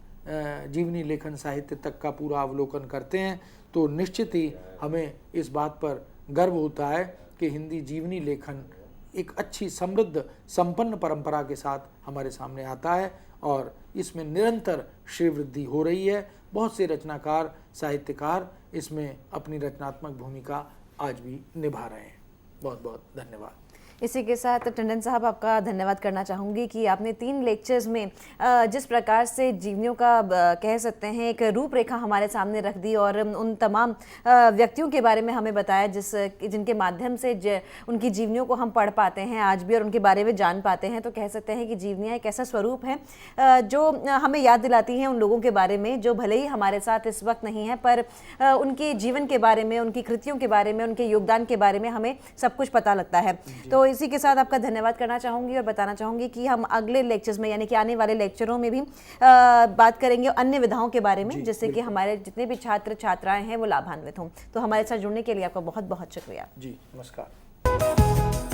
जीवनी लेखन साहित्य तक का पूरा अवलोकन करते हैं तो निश्चित ही हमें इस बात पर गर्व होता है कि हिंदी जीवनी लेखन एक अच्छी समृद्ध संपन्न परंपरा के साथ हमारे सामने आता है और इसमें निरंतर श्रीवृद्धि हो रही है। बहुत से रचनाकार साहित्यकार इसमें अपनी रचनात्मक भूमिका आज भी निभा रहे हैं। बहुत बहुत धन्यवाद। इसी के साथ टंडन साहब आपका धन्यवाद करना चाहूँगी कि आपने 3 लेक्चर्स में जिस प्रकार से जीवनियों का कह सकते हैं एक रूपरेखा हमारे सामने रख दी और उन तमाम व्यक्तियों के बारे में हमें बताया जिनके माध्यम से उनकी जीवनियों को हम पढ़ पाते हैं आज भी और उनके बारे में जान पाते हैं। तो कह सकते हैं कि जीवनियाँ एक ऐसा स्वरूप है जो हमें याद दिलाती हैं उन लोगों के बारे में जो भले ही हमारे साथ इस वक्त नहीं है, पर उनके जीवन के बारे में, उनकी कृतियों के बारे में, उनके योगदान के बारे में हमें सब कुछ पता लगता है। तो इसी के साथ आपका धन्यवाद करना चाहूँगी और बताना चाहूँगी कि हम अगले लेक्चर्स में यानी कि आने वाले लेक्चरों में भी बात करेंगे अन्य विधाओं के बारे में, जिससे कि हमारे जितने भी छात्र छात्राएं हैं वो लाभान्वित हों। तो हमारे साथ जुड़ने के लिए आपका बहुत बहुत शुक्रिया। जी नमस्कार।